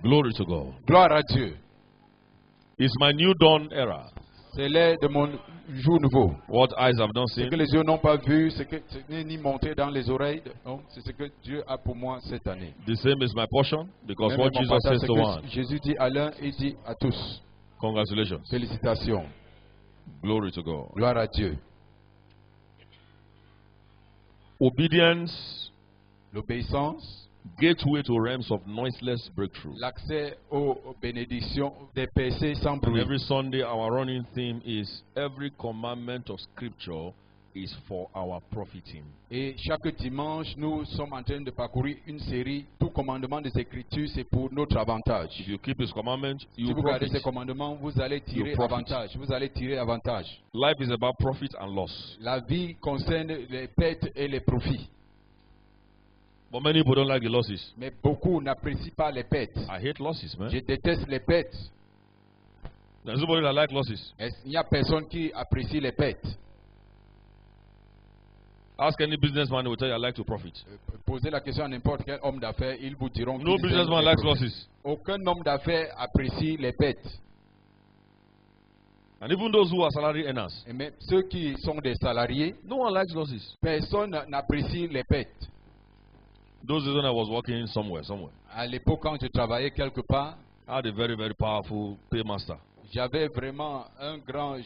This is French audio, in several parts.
Glory to God. Gloire à Dieu. It's my new dawn era. C'est l'heure de mon jour nouveau. What eyes have not Ce seen, que les yeux n'ont pas vu, ce n'est ni monté dans les oreilles, non, c'est ce que Dieu a pour moi cette année. the same is my portion, because Même what mon Jesus partage, says c'est to que one. Jésus dit à l'un et dit à tous. Congratulations. Félicitations. Glory to God. Gloire à Dieu. Obedience, L'obéissance, gateway to realms of noiseless breakthrough. l'accès aux bénédictions, des percées sans And bruit. every Sunday, our running theme is every commandment of Scripture is for our profiting. Et chaque dimanche, nous sommes en train de parcourir une série. Tout commandement des Écritures, c'est pour notre avantage. If you keep His commandment, Si you vous gardez profit. ces commandements, vous allez tirer You profit. avantage. Vous allez tirer avantage. Life is about profit and loss. La vie concerne les pertes et les profits. But many people don't like the losses. Mais beaucoup n'apprécient pas les pertes. I hate losses, man. Je déteste les pertes. There's nobody that like losses. Il n'y a personne qui apprécie les pertes. Ask any businessman, he will tell you I like to profit. Posez la question à n'importe quel homme d'affaires, ils vous diront No qu'ils businessman aiment les likes profits. losses. Aucun homme d'affaires apprécie les pertes. And even those who are salary earners, Et même ceux qui sont des salariés, no one likes losses. personne n'apprécie les pertes. Those days when I was working somewhere, À l'époque, quand je travaillais quelque part, I had a very, very powerful paymaster. j'avais vraiment un grand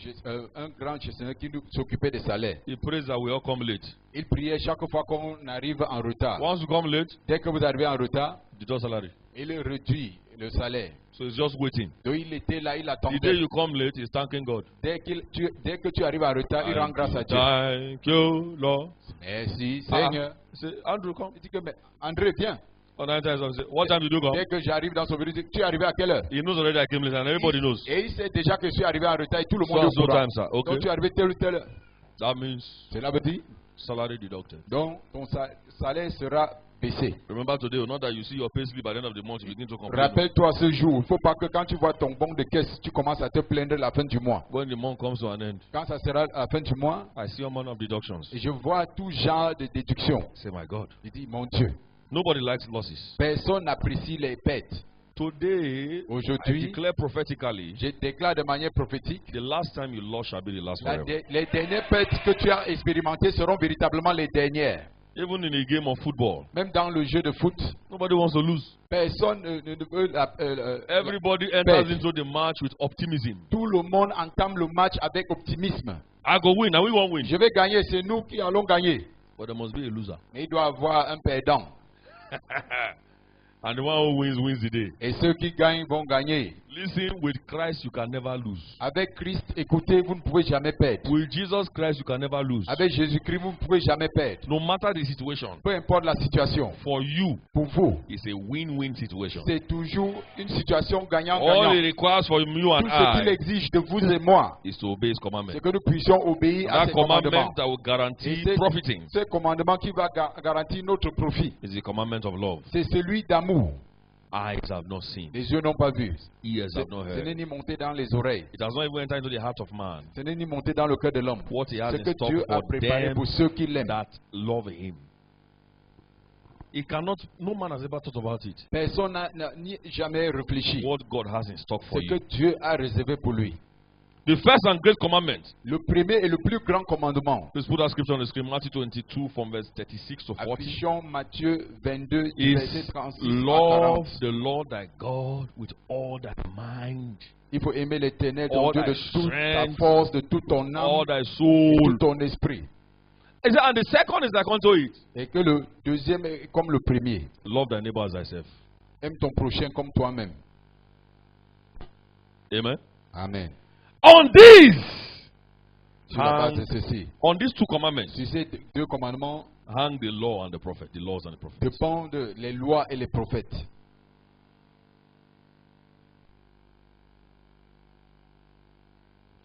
gestionnaire qui nous s'occupait des salaires. He prays that we all come late. Il priait chaque fois qu'on arrive en retard. Once you come late, Dès que vous arrivez en retard, deduct salary. il réduit le salaire. So it's just waiting. Donc il était là, il The day attendait. you come late, he's thanking God. Dès que tu arrives en retard, il rend grâce à Dieu. Thank you, Lord. Merci Ah, Seigneur. say, Andrew, come. Il dit que, mais André, viens. On nine times, I say, what time did you come? Dès que j'arrive dans son bureau, il dit, tu es arrivé à quelle heure? He knows already I came late, and everybody knows. Et il sait déjà que je suis arrivé en retard et tout le So monde and est au so courant. time, sir. Okay. Donc tu es arrivé telle ou telle heure. That means Cela veut dire, salary deducted. donc ton salaire sera baissé. Remember today, not that you see your pay slip at the end of the month, you begin to complain. Rappelle-toi ce jour, il ne faut pas que quand tu vois ton bon de caisse, tu commences à te plaindre à la fin du mois. When the month comes to an end, Quand ça sera à la fin du mois, I see a man of deductions. et je vois tout genre de déductions. Say, my God. Je dis, mon Dieu, Nobody likes losses. personne n'apprécie les pertes. Today, I Aujourd'hui, declare prophetically, je déclare de manière prophétique, the last time you lost shall be the last forever. les dernières pertes que tu as expérimentées seront véritablement les dernières. Even in a game of football, Même dans le jeu de foot, nobody wants to lose. personne ne veut Everybody enters perdre. into the match with optimism. Tout le monde entame le match avec optimisme. I go win, and we won't win. Je vais gagner, c'est nous qui allons gagner. But there must be a loser. Mais il doit y avoir un perdant. And the one who wins, wins the day. Et ceux qui gagnent vont gagner. Listen, with Christ you can never lose. Avec Christ, écoutez, vous ne pouvez jamais perdre. With Jesus Christ you can never lose. Avec Jésus-Christ, vous ne pouvez jamais perdre. No matter the situation, Peu importe la situation, for you, pour vous, it's a win-win situation. c'est toujours une situation All gagnant-gagnant. it requires for you and Tout ce qu'il I exige de vous et moi, is to obey His commandment. c'est que nous puissions obéir à That ces commandements. commandment that will Et guarantee c'est profiting ce commandement qui va garantir notre profit. is the commandment of love. C'est celui d'amour. Eyes have not seen, Les yeux n'ont pas vu. ears have not Ce heard. n'est ni monté dans les oreilles. It has not even entered into the heart of man. Ce n'est ni monté dans le cœur de l'homme. What He has Ce in que store Dieu a for préparé them pour ceux qui l'aiment. that love Him. It cannot, no man has ever thought about it. Personne n'a ni jamais réfléchi. What God has in stock for Ce que you. Dieu a réservé pour lui. The first and great commandment. Le premier et le plus grand commandement. Let's put that scripture on the screen. Matthew 22 from verse 36 to 40. Affichons Matthieu 22, du verset Is 36 à love 40. the Lord thy God with all thy mind, Il faut aimer l'Éternel, ton all Dieu, thy de toute ta strength, force, de toute ton âme, all thy et soul. tout ton esprit. And the second is like unto it. Et que le deuxième est comme le premier. Love thy neighbor as thyself. Aime ton prochain comme toi-même. Amen. Amen. On these, Sur la base de hang, ceci, on these two commandments, sur ces deux commandements hang the law and the prophet, the laws and the prophets. dépendent les lois et les prophètes.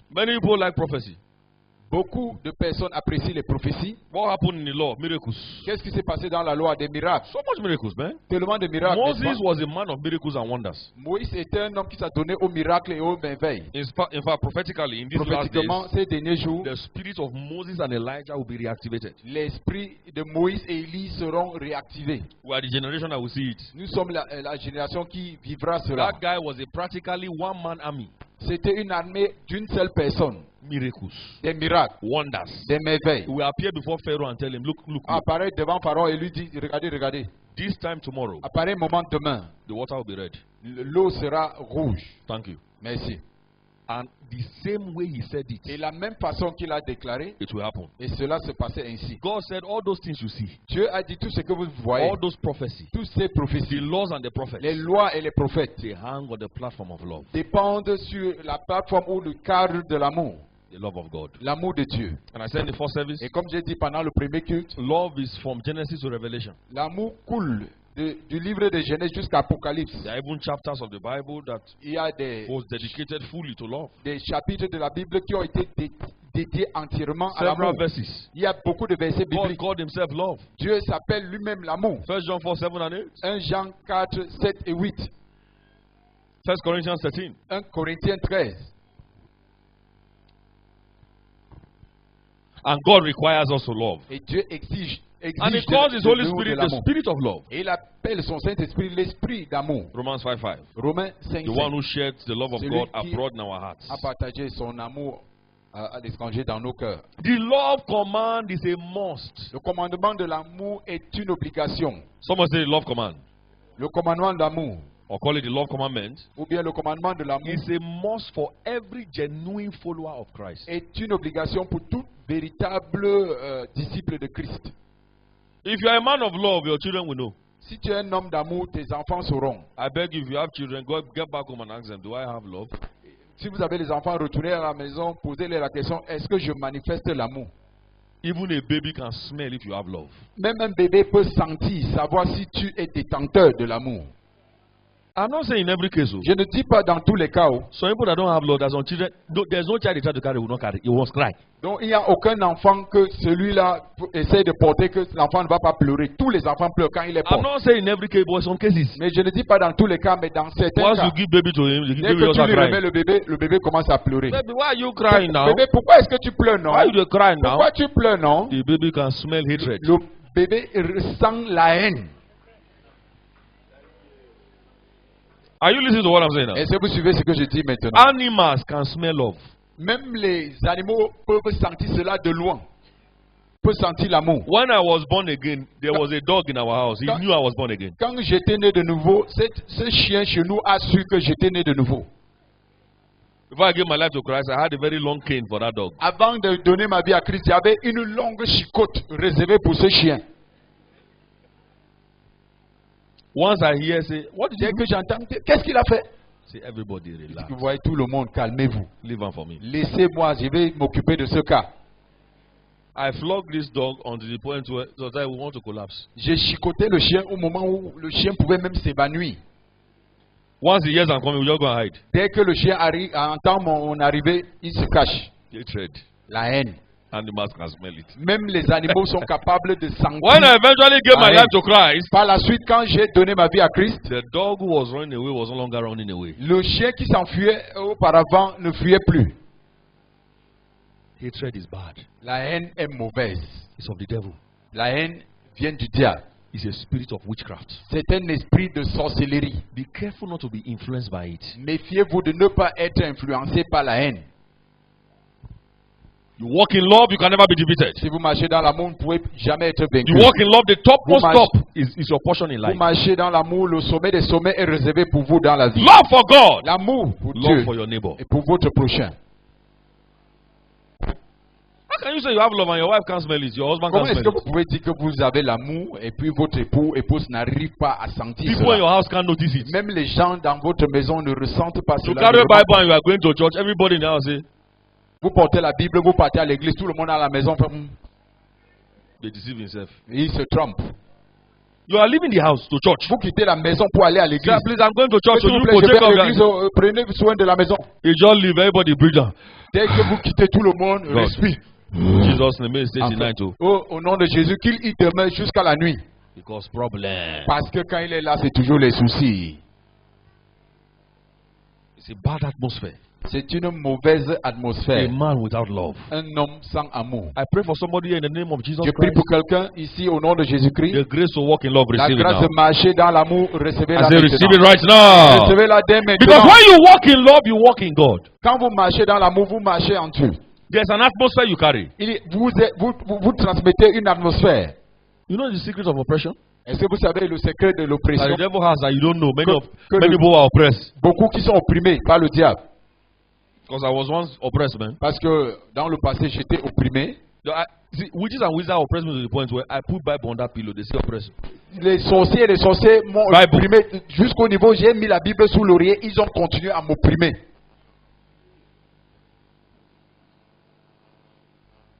Many people like prophecy. Beaucoup de personnes apprécient les prophéties. What happened in the law? Miracles. Qu'est-ce qui s'est passé dans la loi? Des miracles. So much miracles, man. Tellement de miracles. n'est-ce Moses pas? was a man of miracles and wonders. Moïse était un homme qui s'est donné aux miracles et aux merveilles. In fact, prophetically, in these last days, Prophétiquement, ces derniers jours, the spirit of Moses and Elijah will be reactivated. l'esprit de Moïse et Élie seront réactivés. We are the generation that will see it. Nous sommes la génération qui vivra cela. That guy was a practically one-man army. C'était une armée d'une seule personne. Miracles, Des miracles, wonders. des merveilles. He will appear before Pharaoh and tell him, look, look, look. Apparaît devant Pharaon et lui dit, regardez, regardez. This time tomorrow, Apparaît un moment demain, the water will be red. l'eau sera rouge. Thank you. Merci. And the same way he said Et it, la même façon qu'il a déclaré, it will happen. et cela se passait ainsi. God said all those things you see, Dieu a dit tout ce que vous voyez, all those prophecies, toutes ces the prophéties, laws and the prophets, les lois et les prophètes they hang on the platform of love, dépendent sur la plateforme ou le cadre de l'amour, the love of God. l'amour de Dieu. And I said in the first service, Et comme j'ai dit pendant le premier culte, love is from Genesis to Revelation. l'amour coule du livre de Genèse jusqu'à Apocalypse. There are even chapters of the Bible that Il y a des was dedicated fully to love. chapitres de la Bible qui ont été dédiés entièrement à Several l'amour. verses. Il y a beaucoup de versets God bibliques. called himself love. Dieu s'appelle lui-même l'amour. 1 John 4, 7 and 8. 1 Jean 4, 7 et 8. 1 Corinthians 13. 1 Corinthiens 13. And God requires us to love. Et Dieu exige And he calls his Holy Spirit the Spirit of love. Et il appelle son Saint-Esprit l'Esprit d'amour. Romans 5:5. Romains 5, The one who sheds the love of Celui God qui abroad in our hearts. a partagé son amour à l'étranger dans nos cœurs. The love command is a must. Le commandement de l'amour est une obligation. Someone say the love command, Le commandement de l'amour, or call it the love commandment, ou bien le commandement de l'amour, is a must for every genuine follower of Christ. est une obligation pour tout véritable disciple de Christ. If you are a man of love, your children will know. Si tu es un homme d'amour, tes enfants sauront. I beg you, if you have children, go get back home and ask them, do I have love? Si vous avez les enfants, retournez à la maison, posez-leur la question, est-ce que je manifeste l'amour? Even a baby can smell if you have love. Même un bébé peut sentir, savoir si tu es détenteur de l'amour. I'm not saying in every case. Je ne dis pas dans tous les cas. Some people that don't have love, there's some children, there's no child they try to carry will not carry. He won't cry. Donc il n'y a aucun enfant que celui-là essaie de porter, que l'enfant ne va pas pleurer. Tous les enfants pleurent quand il est I'm porté. not saying in every case, but in some cases. Mais je ne dis pas dans tous les cas, mais dans certains Once cas. you give baby to him, the Dès baby que will tu start lui remets crying. le bébé commence à pleurer. Baby, why are you crying now? Bébé, pourquoi est-ce que tu pleures, non? Why you crying now? Pourquoi tu pleures, non? The baby can smell hatred. Le bébé ressent la haine. Are you listening to what I'm saying now? Est-ce que vous suivez ce que je dis maintenant? Animals can smell love. Même les animaux peuvent sentir cela de loin. Peuvent sentir l'amour. When I was born again, there was a dog in our house. He knew I was born again. Quand j'étais né de nouveau, ce chien chez nous a su que j'étais né de nouveau. Before I gave my life to Christ, I had a very long cane for that dog. Avant de donner ma vie à Christ, j'avais une longue chicotte réservée pour ce chien. Once I hear say, what did Dès you que j'entends, qu'est-ce qu'il a fait? say? Everybody relax. Vous voyez tout le monde, calmez-vous. Leave him for me. Laissez-moi, je vais m'occuper de ce cas. I flogged this dog until the point where sometimes we want to collapse. J'ai chicoté le chien au moment où le chien pouvait même s'évanouir. Once he hears I'm coming, we just go and hide. Dès que le chien entend mon arrivée, il se cache. Hatred. La haine. Animals can smell it. Même les animaux sont capables de sentir. When I eventually gave my life to Christ, Par la suite, quand j'ai donné ma vie à Christ, the dog who was running away was no longer running away. le chien qui s'enfuyait auparavant ne fuyait plus. Hatred is bad. La haine est mauvaise. It's of the devil. La haine vient du diable. It's a spirit of witchcraft. C'est un esprit de sorcellerie. Be careful not to be influenced by it. Méfiez-vous de ne pas être influencé par la haine. You walk in love, you can never be defeated. Si vous marchez dans l'amour, vous ne pouvez jamais être vaincu. You walk in love, the topmost Vous top is your portion in Vous life. marchez dans l'amour, le sommet des sommets est réservé pour vous dans la vie. Love for God, L'amour pour love Dieu for your neighbor. et pour votre prochain. How can you say you have love and your wife can't smell it? Your husband Comment can't est-ce que smell vous pouvez dire que vous avez l'amour et puis votre épouse n'arrive pas à it. sentir People in cela? your house can't notice it. Même les gens dans votre maison ne ressentent pas You cela. carry a ne remarquent Bible and you are going to church, everybody in the house say, Vous portez la Bible, vous partez à l'église, tout le monde à la maison fait, they deceive himself. et il se trompe. You are leaving the house to church. Vous quittez la maison pour aller à Say, l'église. please, I'm going to church. So S'il vous you plaît, go je take vais à off l'église, your... prenez soin de la maison. You just leave, everybody breathe down. Dès que vous quittez, tout le monde God. respire. Jesus name, may it stay tonight too. Au nom de Jésus, qu'il y demeure jusqu'à la nuit. Because problem. Parce que quand il est là, c'est toujours les soucis. It's a bad atmosphere. C'est une mauvaise A atmosphère. man without love. Un homme sans amour. I pray for somebody here in the name of Jesus Je prie Christ. pour quelqu'un ici au nom de Jésus-Christ. The grace to walk in love, La receive it grâce now. de marcher dans l'amour, I recevez-la say receive it maintenant. right now. Recevez-la dès Because maintenant. when you walk in love, you walk in God. Quand vous marchez dans l'amour, vous marchez en Dieu. There's an atmosphere you carry. Vous transmettez une atmosphère. You know the secret of oppression Est-ce que vous savez le secret de that l'oppression? the devil has that you don't know. Many Que people are oppressed. Beaucoup qui sont opprimés par le diable. Because I was once oppressed, man. Parce que dans le passé, j'étais opprimé. See, witches and wizards oppress me to the point where I put Bible on that pillow. They say oppress. Les sorciers m'ont Bible. opprimé jusqu'au niveau, j'ai mis la Bible sous l'oreiller, ils ont continué à m'opprimer.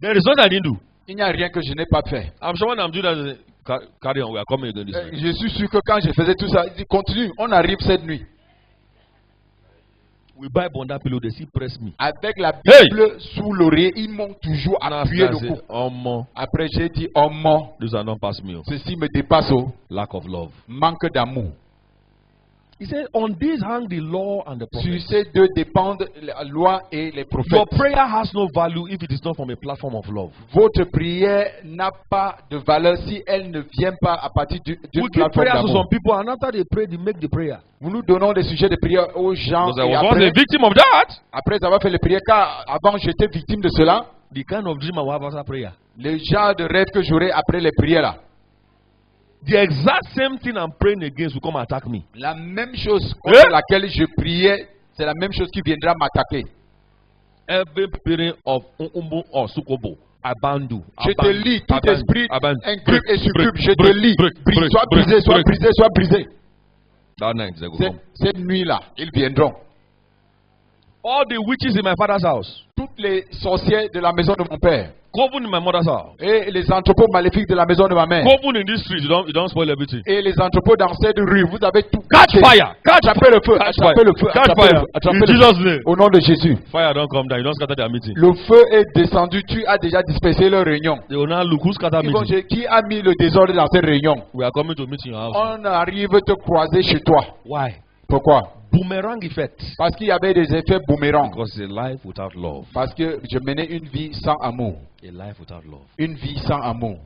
There is nothing I didn't do. Il n'y a rien que je n'ai pas fait. I'm sure when I'm doing that, carry on. We are coming again this night. Je suis sûr que quand je faisais tout ça, il dit continue, on arrive cette nuit. With Bible on that pillow, they still press me. Avec la Hey! Bible sous l'oreiller, ils m'ont toujours And appuyé after I le say, cou. oh, more, Après, j'ai dit, oh mon, those are not past me. ceci me dépasse, oh. Lack of love. Manque d'amour. He said, on this hang the law and the Sur prophets. ces deux dépendent la loi et les Your prophètes. prayer has no value if it is not from a platform of love. Votre prière n'a pas de valeur si elle ne vient pas à partir d'une We give plateforme prayers to d'amour. some people, and after they pray, they make the prayer. Nous donnons des sujets de prière aux gens. Because I Et was once après, a victim of that. après avoir fait les prières, car avant j'étais victime de cela, The kind of dream I will have after prayer. le genre de rêve que j'aurais après les prières là. The exact same thing I'm praying against will come and attack me. La même chose contre Eh? laquelle je priais, c'est la même chose qui viendra m'attaquer. Every parent of Umbu or Sukobo, Abandu. Je te lis, tout esprit incube et succube, je te lis. Sois brisé, sois brisé, sois brisé. That night they will come. Cette nuit-là, ils viendront. All the witches in my father's house, Toutes les sorcières de la maison de mon père coven in my mother's house, et les entrepôts maléfiques de la maison de ma mère coven in this street, you don't spoil everything. et les entrepôts dans cette rue, vous avez tout Catch gâché. fire! Catch Attrapez le feu, Catch attrapez fire. le feu, Catch attrapez le fire. feu, attrapez In le feu. Jesus' name. Au nom de Jésus. Fire don't come down. You don't scatter their meeting. Le feu est descendu, tu as déjà dispersé leur réunion. They will now look who scattered Ils vont meeting. dire, qui a mis le désordre dans cette réunion? We are coming to meet in your house. On arrive te croiser chez toi. Why? Pourquoi? Boomerang effect. Parce qu'il y avait des effets boomerang. Because it's a life without love. Parce que je menais une vie sans amour. A life without love. Une vie sans amour.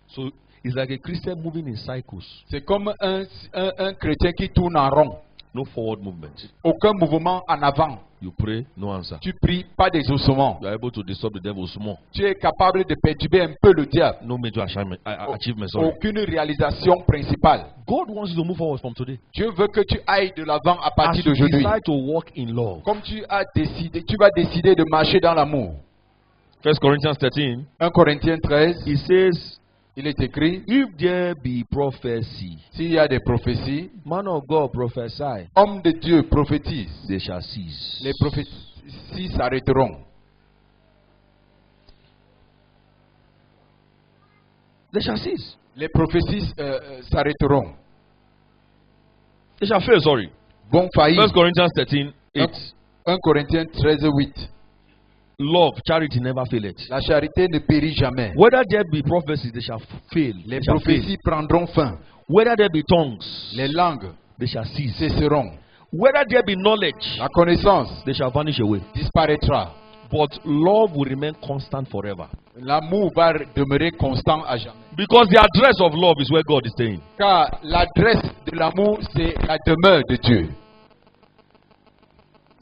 So it's like a Christian moving in cycles. C'est comme un chrétien qui tourne en rond. No forward movement. Aucun mouvement en avant. You pray, no answer. Tu pries, pas des ossements. You are able to disturb the devil small. Tu es capable de perturber un peu le diable. No major achievement. Sorry. Aucune réalisation principale. God wants you to move forward from today. Dieu veut que tu ailles de l'avant à As partir you d'aujourd'hui. decide to walk in love. Comme tu as décidé, tu vas décider de marcher dans l'amour. 1 Corinthians 13, 1 Corinthiens 13, it says, il est écrit, if there be prophecy, s'il y a des prophéties, man of God prophesy, hommes de Dieu prophétisent. they shall cease. Les prophéties s'arrêteront. They shall cease. Les prophéties s'arrêteront. They shall fail, sorry. Vont faillir. 1 Corinthians 13, 8. 1 Corinthiens 13, 8. Love, charity never faileth. La charité ne périt jamais. Whether there be prophecies, they shall fail. Les They shall fail. prophéties prendront fin. Whether there be tongues, Les langues they shall cease. cesseront. Whether there be knowledge, La connaissance they shall vanish away. disparaîtra. But love will remain constant forever. L'amour va demeurer constant à jamais. Because the address of love is where God is staying. Car l'adresse de l'amour, c'est la demeure de Dieu.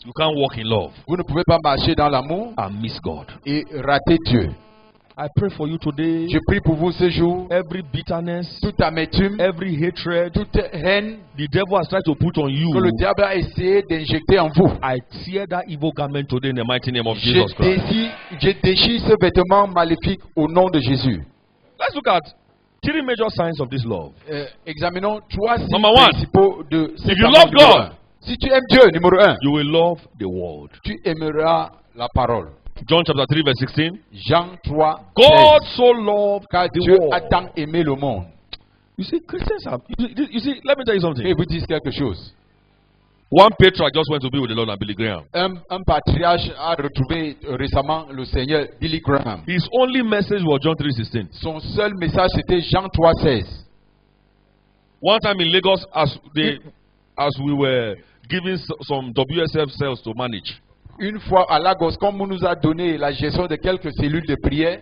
You can't walk in love Vous ne pouvez pas marcher dans l'amour and miss God. et rater Dieu. I pray for you today. Je prie pour vous ce jour. Every bitterness, Toute amertume, every hatred, toute haine the devil has tried to put on you. que le diable a essayé d'injecter en vous. I tear that evil garment today in the mighty name of Je Jesus Christ. déchire ce vêtement maléfique au nom de Jésus. Let's look at 3 major signs of this love. Examinons 3 signes Number one. principaux de cet If you amour love numéro God, un. Si tu aimes Dieu, numéro 1, You will love the world. tu aimeras la parole. John chapter 3 verse 16. Jean 3, God 16. so loved Car the Dieu world. a tant aimé le monde. You see, Christians have. You see, let me tell you Et something. vous dis quelque chose. One patriarch just went to be with the Lord and Billy Graham. Un patriarche a retrouvé récemment le Seigneur, Billy Graham. His only message was John 3:16. Son seul message c'était Jean 3:16. One time in Lagos, as we were giving some WSF cells to manage, Une fois à Lagos, comme on nous a donné la gestion de quelques cellules de prière,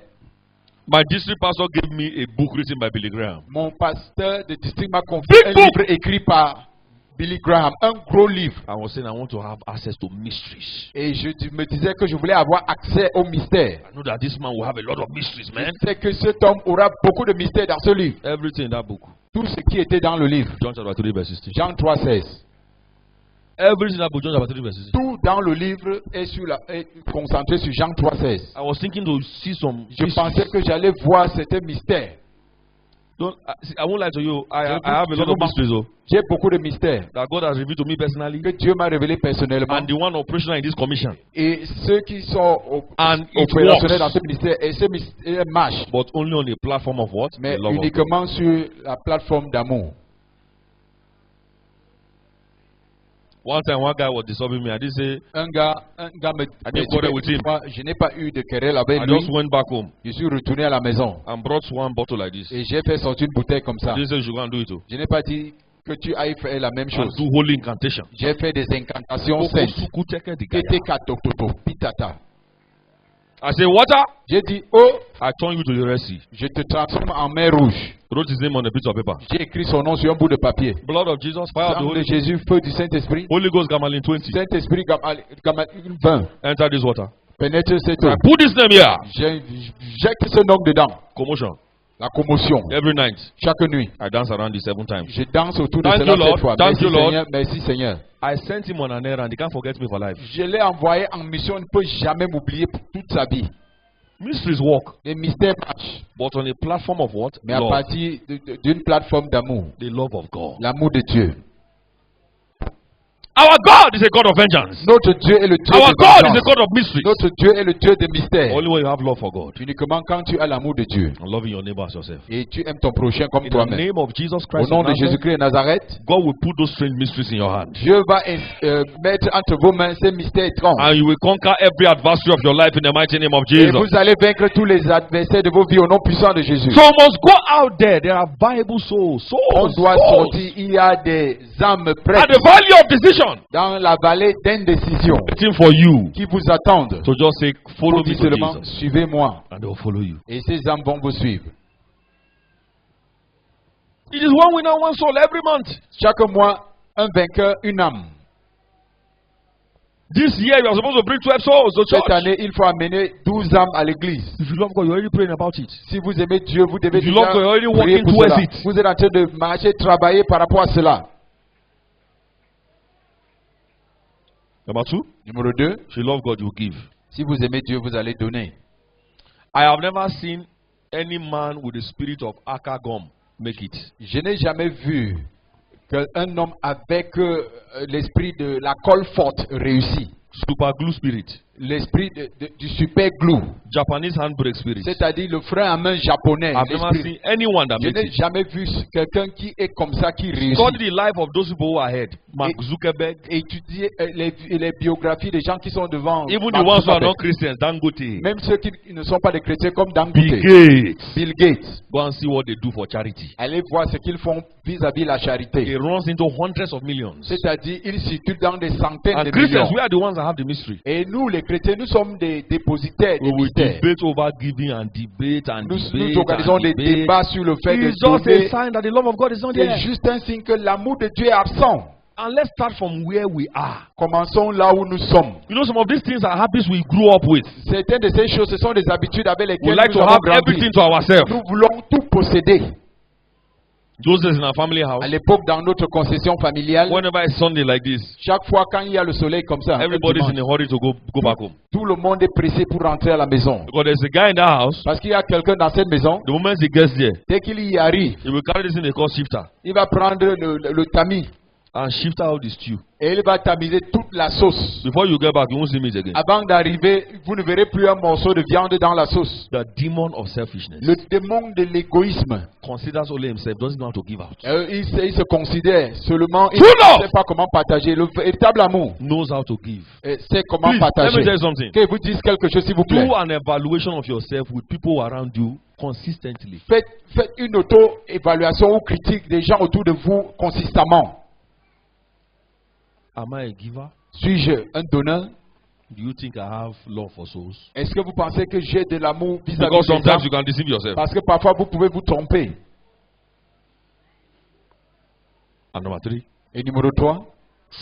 my district pastor gave me a book written by Billy Graham. mon pasteur de district m'a confié Big un book. livre écrit par Billy Graham, un gros livre. I was saying I want to have access to mysteries. Et me disais que je voulais avoir accès au mystère. I know that this man will have a lot of mysteries, man. Je sais que cet homme aura beaucoup de mystères dans ce livre. Everything in that book. Tout ce qui était dans le livre. John chapter 3 verse 16. Jean 3:16. Everything in that book, John chapter 3 verse 16. Tout dans le livre est concentré sur Jean 3:16. I was thinking to see some Je pensais que j'allais voir certains mystères. I won't lie to you. I have a lot of mysteries, though, J'ai beaucoup de mystères that God has revealed to me personally, que Dieu m'a révélé personnellement. and the one operational in this commission. Et ceux qui sont And it opérationnels dans works, ce ministère, et ce ministère marche, but only on a platform of what? mais The love of God. uniquement sur la plateforme d'amour. One time, one guy was disturbing me. I did say, Un gars me didn't quarrel with him. Moi, je n'ai pas eu de querelle avec I lui. just went back home Je suis retourné à la maison and brought one bottle like this. et j'ai fait sortir une bouteille comme ça. I didn't say you should go and do it too. Je n'ai pas dit que tu ailles faire la même And chose. do holy incantation. J'ai fait des incantations saintes. Tete katototo, pitata. I say, water. J'ai dit, oh, I turn you to the Red Sea. je te transforme en mer rouge. Wrote his name on a piece of paper. J'ai écrit son nom sur un bout de papier. Blood of Jesus, fire of the Sang de Holy Ghost. Jésus, feu du Saint-Esprit. Holy Ghost, Gamalin 20. Saint-Esprit, 20. Enter this water. Pénètre cette I eau. put this name here. Jette ce nom dedans. Commotion. La commotion. Every night. Chaque nuit. I dance around it 7 times. Je danse autour de Thank cela you, Lord. 7 fois. Thank Merci you, Lord. Seigneur. Merci Seigneur. I sent him on an errand. He can't forget me for life. Je l'ai envoyé en mission. Il ne peut jamais m'oublier pour toute sa vie. Mysteries work, Les mystères marchent. but on a platform of what? Mais à Love. partir d'une plateforme d'amour. The love of God. L'amour de Dieu. Our God is a God of vengeance. Notre Dieu est le Dieu Our de God is a vengeance. God of mysteries. Notre Dieu est le Dieu de mystères. Only when you have love for God Uniquement quand tu as l'amour de Dieu. and loving your neighbor as yourself. Et tu aimes ton prochain comme In the toi-même. name of Jesus Au Christ, nom of de Nazareth, Jésus-Christ de Nazareth, God will put those strange mysteries in your hand. Dieu va mettre entre vos mains ces mystères étranges. And you will conquer every adversary of your life in the mighty name of Et Jesus. vous allez vaincre tous les adversaires de vos vies au nom puissant de Jésus. So we must go out there. There are Bible souls. On Souls. doit souls. sortir. Il y a des âmes At prêtes the valley of decision. dans la vallée d'indécision Waiting for you. qui vous attendent. So just say, follow Vous me dites to seulement, Jesus. suivez-moi. And they will follow you. Et ces âmes vont vous suivre. It is one winner, one soul every month. Chaque mois, un vainqueur, une âme. This year you are supposed to bring 12 souls to Cette church. année, il faut amener 12 âmes à l'église. If you love God, you're already praying about it. Si vous aimez Dieu, vous devez If you déjà love God, you're already prier walking pour towards cela. it. Vous êtes en train de marcher, travailler par rapport à cela. Number 2, Numéro 2, if you love God, you give. si vous aimez Dieu, vous allez donner. I have never seen any man with the spirit of Akagom make it. Je n'ai jamais vu qu'un homme avec l'esprit de la colle forte réussit. Super glue spirit. L'esprit du super glue. Japanese handbrake spirit. C'est-à-dire le frein à main japonais. I've never l'esprit. seen anyone that Je makes n'ai it. jamais vu quelqu'un qui est comme ça, qui réussit. Study the life of those people who are ahead. Mark Zuckerberg. Étudier les biographies des gens qui sont devant. Even the Mark ones who are Zuckerberg. not Christians, Dangote. Même ceux qui ne sont pas des chrétiens comme Bill Dangote, Gates. Bill Gates. Go and see what they do for charity. Allez voir ce qu'ils font vis-à-vis la It charité. runs into hundreds of millions. C'est-à-dire, ils circulent dans des centaines And de Christians, millions. we are the ones that have the mystery. Et nous, les chrétiens, nous sommes des dépositaires We des will mystères. debate over giving and debate and Nous debate organisons and des debate. débats sur le fait de It's just a donner. sign that the love of God is not there. C'est juste un signe que l'amour de Dieu est absent. And let's start from where we are. Commençons là où nous sommes. You know, some of these things are habits we grew up with. Certaines de ces choses, ce sont des habitudes avec We lesquelles like nous to avons have grandi. everything to ourselves. Nous voulons tout posséder. Those days in our family house, À l'époque, dans notre concession familiale, whenever it's Sunday like this, chaque fois quand il y a le soleil comme ça, un everybody's in dimanche, a hurry to go back home. tout le monde est pressé pour rentrer à la maison. Because there's a guy in that house, Parce qu'il y a quelqu'un dans cette maison, the moment he gets there, dès qu'il y arrive, he will carry this thing they call shifter. il va prendre le tamis and shift out the stew. Et il va tamiser toute la sauce. Before you get back, you won't see meat again. Avant d'arriver, vous ne verrez plus un morceau de viande dans la sauce. The demon of selfishness Le démon de l'égoïsme, considers only himself, doesn't know how to give out. il se considère seulement, il True ne love sait pas comment partager. Le véritable amour, Knows how to give. sait comment Please, let me partager. tell you something. Que vous dise quelque chose, s'il vous plaît. Do an evaluation of yourself with people around you consistently. Faites une auto-évaluation ou critique des gens autour de vous consistamment. Am I a giver? Suis-je un donneur? Do you think I have love for souls? Est-ce que vous pensez que j'ai de l'amour vis-à-vis Because des sometimes gens? you can deceive yourself. Parce que parfois vous pouvez vous tromper. And number 3, Et numéro 3,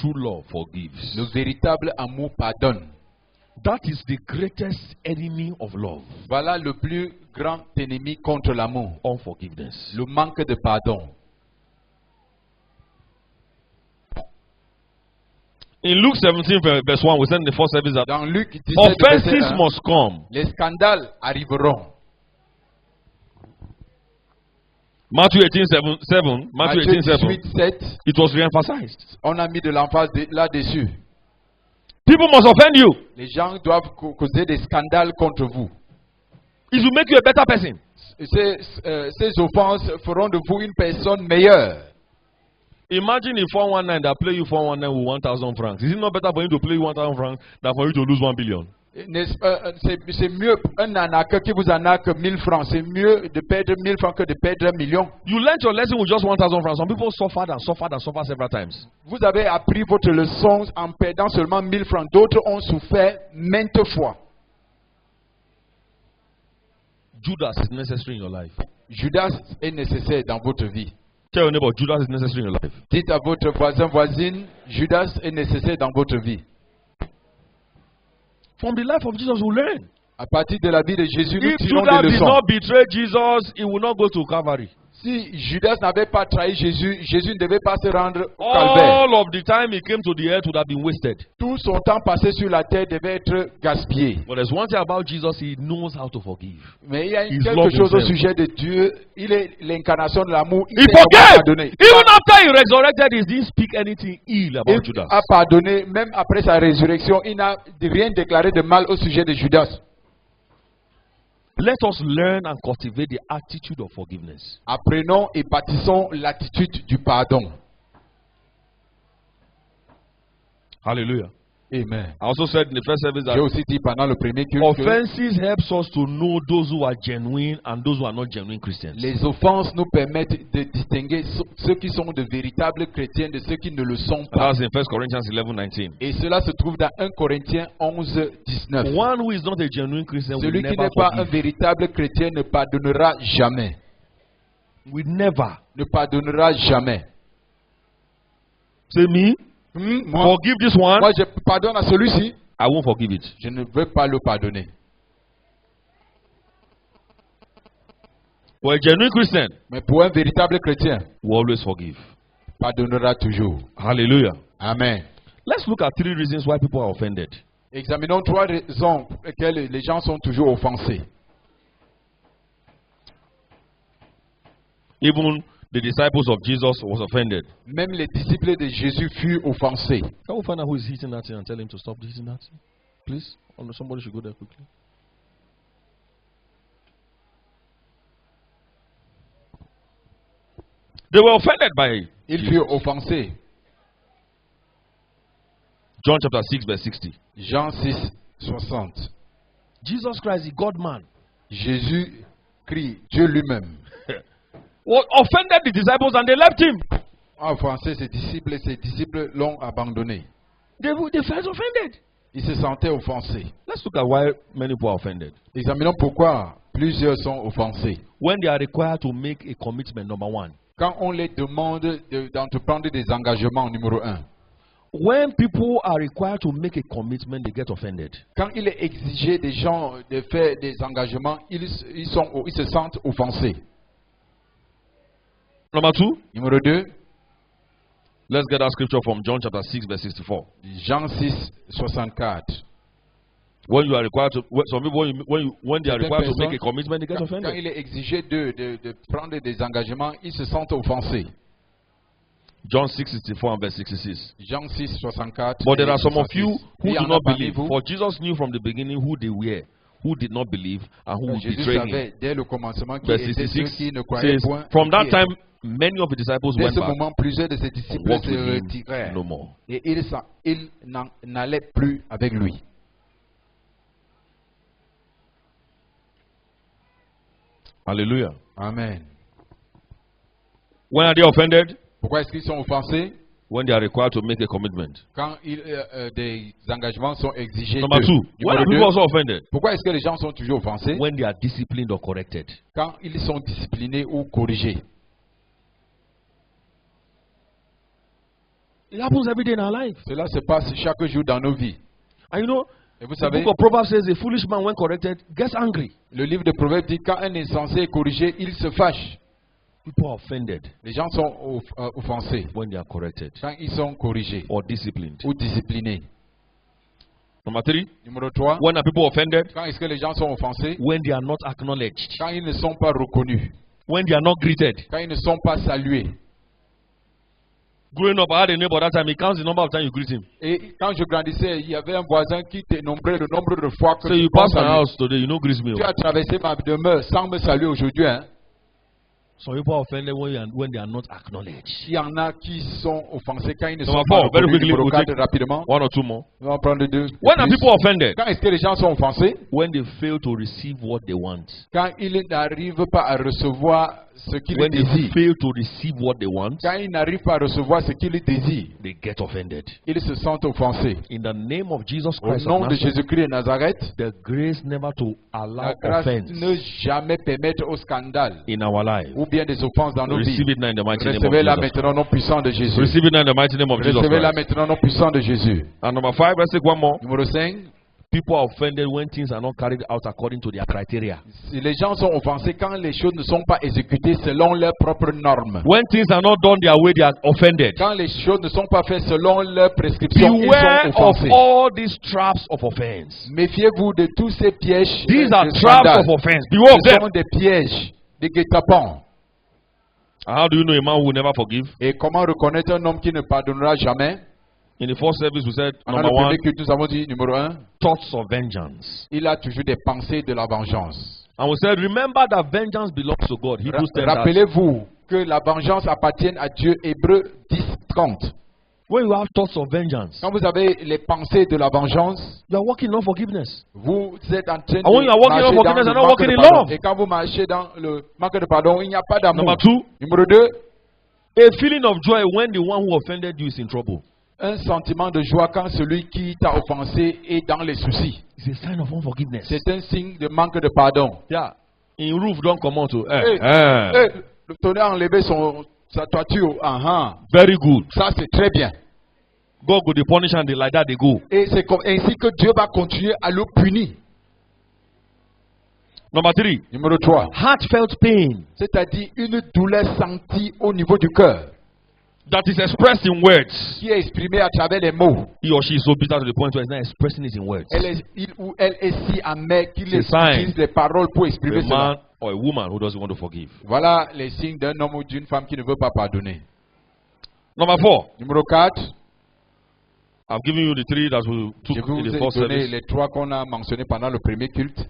true love forgives. le véritable amour pardonne. That is the greatest enemy of love. Voilà le plus grand ennemi contre l'amour, Unforgiveness. le manque de pardon. In Luke 17 verse 1, we said in the first service that Dans Luc 17, verset offenses 1, must come. les scandales arriveront. Matthew 18:7. Matthew Matthieu 18:7. 18, 7, It was re-emphasized. on a mis de l'emphase là-dessus. People must offend you. Les gens doivent causer des scandales contre vous. It will make you a better person. Ces offenses feront de vous une personne meilleure. Imagine if 419 that play you 419 with 1,000 francs. Is it not better for him to play you 1,000 francs than for you to lose 1 billion? C'est mieux un arnaqueur qui vous arnaque 1000 francs. C'est mieux de perdre 1000 francs que de perdre 1 million. You learned your lesson with just 1,000 francs. Some people suffered and suffered and suffered several times. Vous avez appris votre leçon en perdant seulement 1000 francs. D'autres ont souffert maintes fois. Judas is necessary in your life. Judas est nécessaire dans votre vie. Tell your neighbor, Judas is necessary in your life. Dites à votre voisin, voisine, Judas est nécessaire dans votre vie. From the life of Jesus, we learn. À partir de la vie de Jésus, nous If tirons Judas des did leçons. not betray Jesus, he will not go to Calvary. Si Judas n'avait pas trahi Jésus, Jésus ne devait pas se rendre au calvaire. All of the time he came to the earth would have been wasted. Tout son temps passé sur la terre devait être gaspillé. But there's one thing about Jesus, he knows how to forgive. Mais il y a He's quelque loved chose au himself. sujet de Dieu. Il est l'incarnation de l'amour. He sait comment forgave. pardonner. Even after he resurrected, he didn't speak anything ill about Il Judas. a pardonné, même après sa résurrection, il n'a rien déclaré de mal au sujet de Judas. Let us learn and cultivate the attitude of forgiveness. Apprenons et bâtissons l'attitude du pardon. Hallelujah. Amen. I also said in the first service J'ai that aussi dit pendant le premier culte que offenses helps us to know those who are genuine and those who are not genuine Christians. les offenses nous permettent de distinguer ceux qui sont de véritables chrétiens de ceux qui ne le sont And pas. that's in 1 Corinthians 11:19. Et cela se trouve dans 1 Corinthiens 11, 19. One who is not a genuine Christian will Celui qui never n'est pas un forgive. véritable chrétien ne pardonnera jamais. Will never. Ne pardonnera jamais. Say me, Moi, forgive this one. moi, je pardonne à celui-ci. I won't forgive it. Je ne veux pas le pardonner. For a genuine Christian, Mais pour un véritable chrétien, we always forgive. pardonnera toujours. Hallelujah. Amen. Let's look at 3 reasons why people are offended. Examinons 3 raisons pour lesquelles les gens sont toujours offensés. Even the disciples of Jesus was offended. Même les disciples de Jésus furent offensés. Can we find out who is hitting that thing and tell him to stop hitting that thing? Please? Oh, no, somebody should go there quickly. They were offended by Ils Jesus. furent offensés. John chapter 6 verse 60. Jean 6, 60. Jesus Christ, the God man, Jésus crie, Dieu lui-même. was offended the disciples and they left him. En français, ses disciples l'ont abandonné. They felt offended. Ils se sentaient offensés. Let's look at why many people are offended. Examinons pourquoi plusieurs sont offensés. When they are required to make a commitment, number one. Quand on les demande d'entreprendre des engagements, numéro 1. When people are required to make a commitment, they get offended. Quand il est exigé des gens de faire des engagements, ils se sentent offensés. Number two, Numéro 2, let's get that scripture from John chapter 6 verse 64. Jean 6, 64. When you are required to, some people when they are required to make a commitment, they get Quand offended. il est exigé de prendre des engagements, ils se sentent offensés. John 6:64 and verse 66. Jean 6, 64. But there et are some of 66. you who Il y do en a not parmi believe. vous. For Jesus knew from the beginning who they were, who did not believe, and who would Jésus betray him. savait dès le commencement qui Verse étaient ceux 66 qui ne croyaient says, point. from that qui- time, many of the disciples Dès went ce back moment, plusieurs de ses and disciples walked se with him retirèrent. no more. Et ils n'allaient plus avec lui. Hallelujah. Amen. When are they offended? Pourquoi est-ce qu'ils sont offensés? When they are required to make a commitment. Quand des engagements sont exigés. Number d'eux. 2, when are Numéro people deux, also offended? pourquoi est-ce que les gens sont toujours offensés? When they are disciplined or corrected. Quand ils sont disciplinés ou corrigés. It happens every day in our life. Cela se passe chaque jour dans nos vies. And you know, Et vous the savez, book of Proverbs says a foolish man, when corrected, gets angry. le livre de Proverbes dit quand un insensé est corrigé, il se fâche. People are offended Les gens sont offensés when they are corrected quand ils sont corrigés or disciplined. ou disciplinés. Number 3, Numéro 3, when are people offended? quand est-ce que les gens sont offensés? When they are not acknowledged. Quand ils ne sont pas reconnus, When they are not greeted. quand ils ne sont pas salués. Growing up, I had a neighbor that time. He counts the number of times you greet him. Et quand je grandissais, il y avait un voisin qui dénombrait le nombre de fois que So tu you pass penses my à lui. house today, you know greet me. Tu as traversé ma demeure sans me saluer aujourd'hui. Hein? Some people are offended when they are not acknowledged. Il y en a qui sont offensés quand ils ne sont Number pas 4, very reconnus. quickly, Numéro we'll 4, take rapidement. one or two more. On va prendre deux. When are plus. people offended? Quand est-ce que les gens sont offensés? When they fail to receive what they want. Quand ils n'arrivent pas à recevoir ce qu'ils When they désirent. fail to receive what they want, Quand ils n'arrivent pas à recevoir ce qu'ils désirent, they get offended. ils se sentent offensés. In the name of Jesus Au Christ of nom de Nazareth, Jésus-Christ de Nazareth, the grace never to allow la grâce offense ne jamais permettre au scandale in our lives. ou bien des offenses dans nos vies. Receive it now in the mighty name of Recevez-la Jesus. maintenant au nom puissant de Jésus. Receive it now in the mighty name of Jesus Recevez-la Christ. maintenant au nom puissant de Jésus. And number 5, let's take one more. Numéro 5. People are offended when things are not carried out according to their criteria. Les gens sont offensés quand les choses ne sont pas exécutées selon leurs propres normes. When things are not done their way, they are offended. Quand les choses ne sont pas faites selon leurs prescriptions, Beware ils sont of offensés. all these traps of offense. Méfiez-vous de tous ces pièges. These are de traps scandale. of offense. Beware of Ce them. sont des pièges, des guet-apens. And how do you know a man who will never forgive? Et comment reconnaître un homme qui ne pardonnera jamais? In the first service, we said, Dans number le 1, premier culte, nous avons dit, numéro 1, thoughts of vengeance. il a toujours des pensées de la vengeance. And we said, remember that vengeance belongs to God. Hebrews 10 that. Rappelez-vous que la vengeance appartient à Dieu. Hébreux 10, 30. When you have thoughts of vengeance, Quand vous avez les pensées de la vengeance, you are walking in unforgiveness. vous êtes en train And when you are de walking in marcher dans unforgiveness, le you're not manque walking de in pardon. love. Et quand vous marchez dans le manque de pardon, il n'y a pas d'amour. Number 2, Numéro 2, a feeling of joy when the one who offended you is in trouble. un sentiment de joie quand celui qui t'a offensé est dans les soucis. It's a sign of unforgiveness. C'est un signe de manque de pardon. Yeah. In roof, don't come out to. Hey, le tonnerre a enlevé sa toiture. Very good. Ça, c'est très bien. God go the punish and they like that they go. Et c'est ainsi que Dieu va continuer à le punir. Number 3, Numéro 3, heartfelt pain c'est-à-dire une douleur sentie au niveau du cœur, that is expressed in words. qui est exprimée à travers les mots. He or she is so bitter to the point where he's not expressing it in words. Il ou elle est si amer qu'il C'est ça, hein. utilise les paroles pour exprimer A cela. man or a woman who doesn't want to forgive. Voilà les signes d'un homme ou d'une femme qui ne veut pas pardonner. Number 4, Numéro 4, I've given you the 3 that we je took vous in the ai first donné service. les 3 qu'on a mentionnés pendant le premier culte.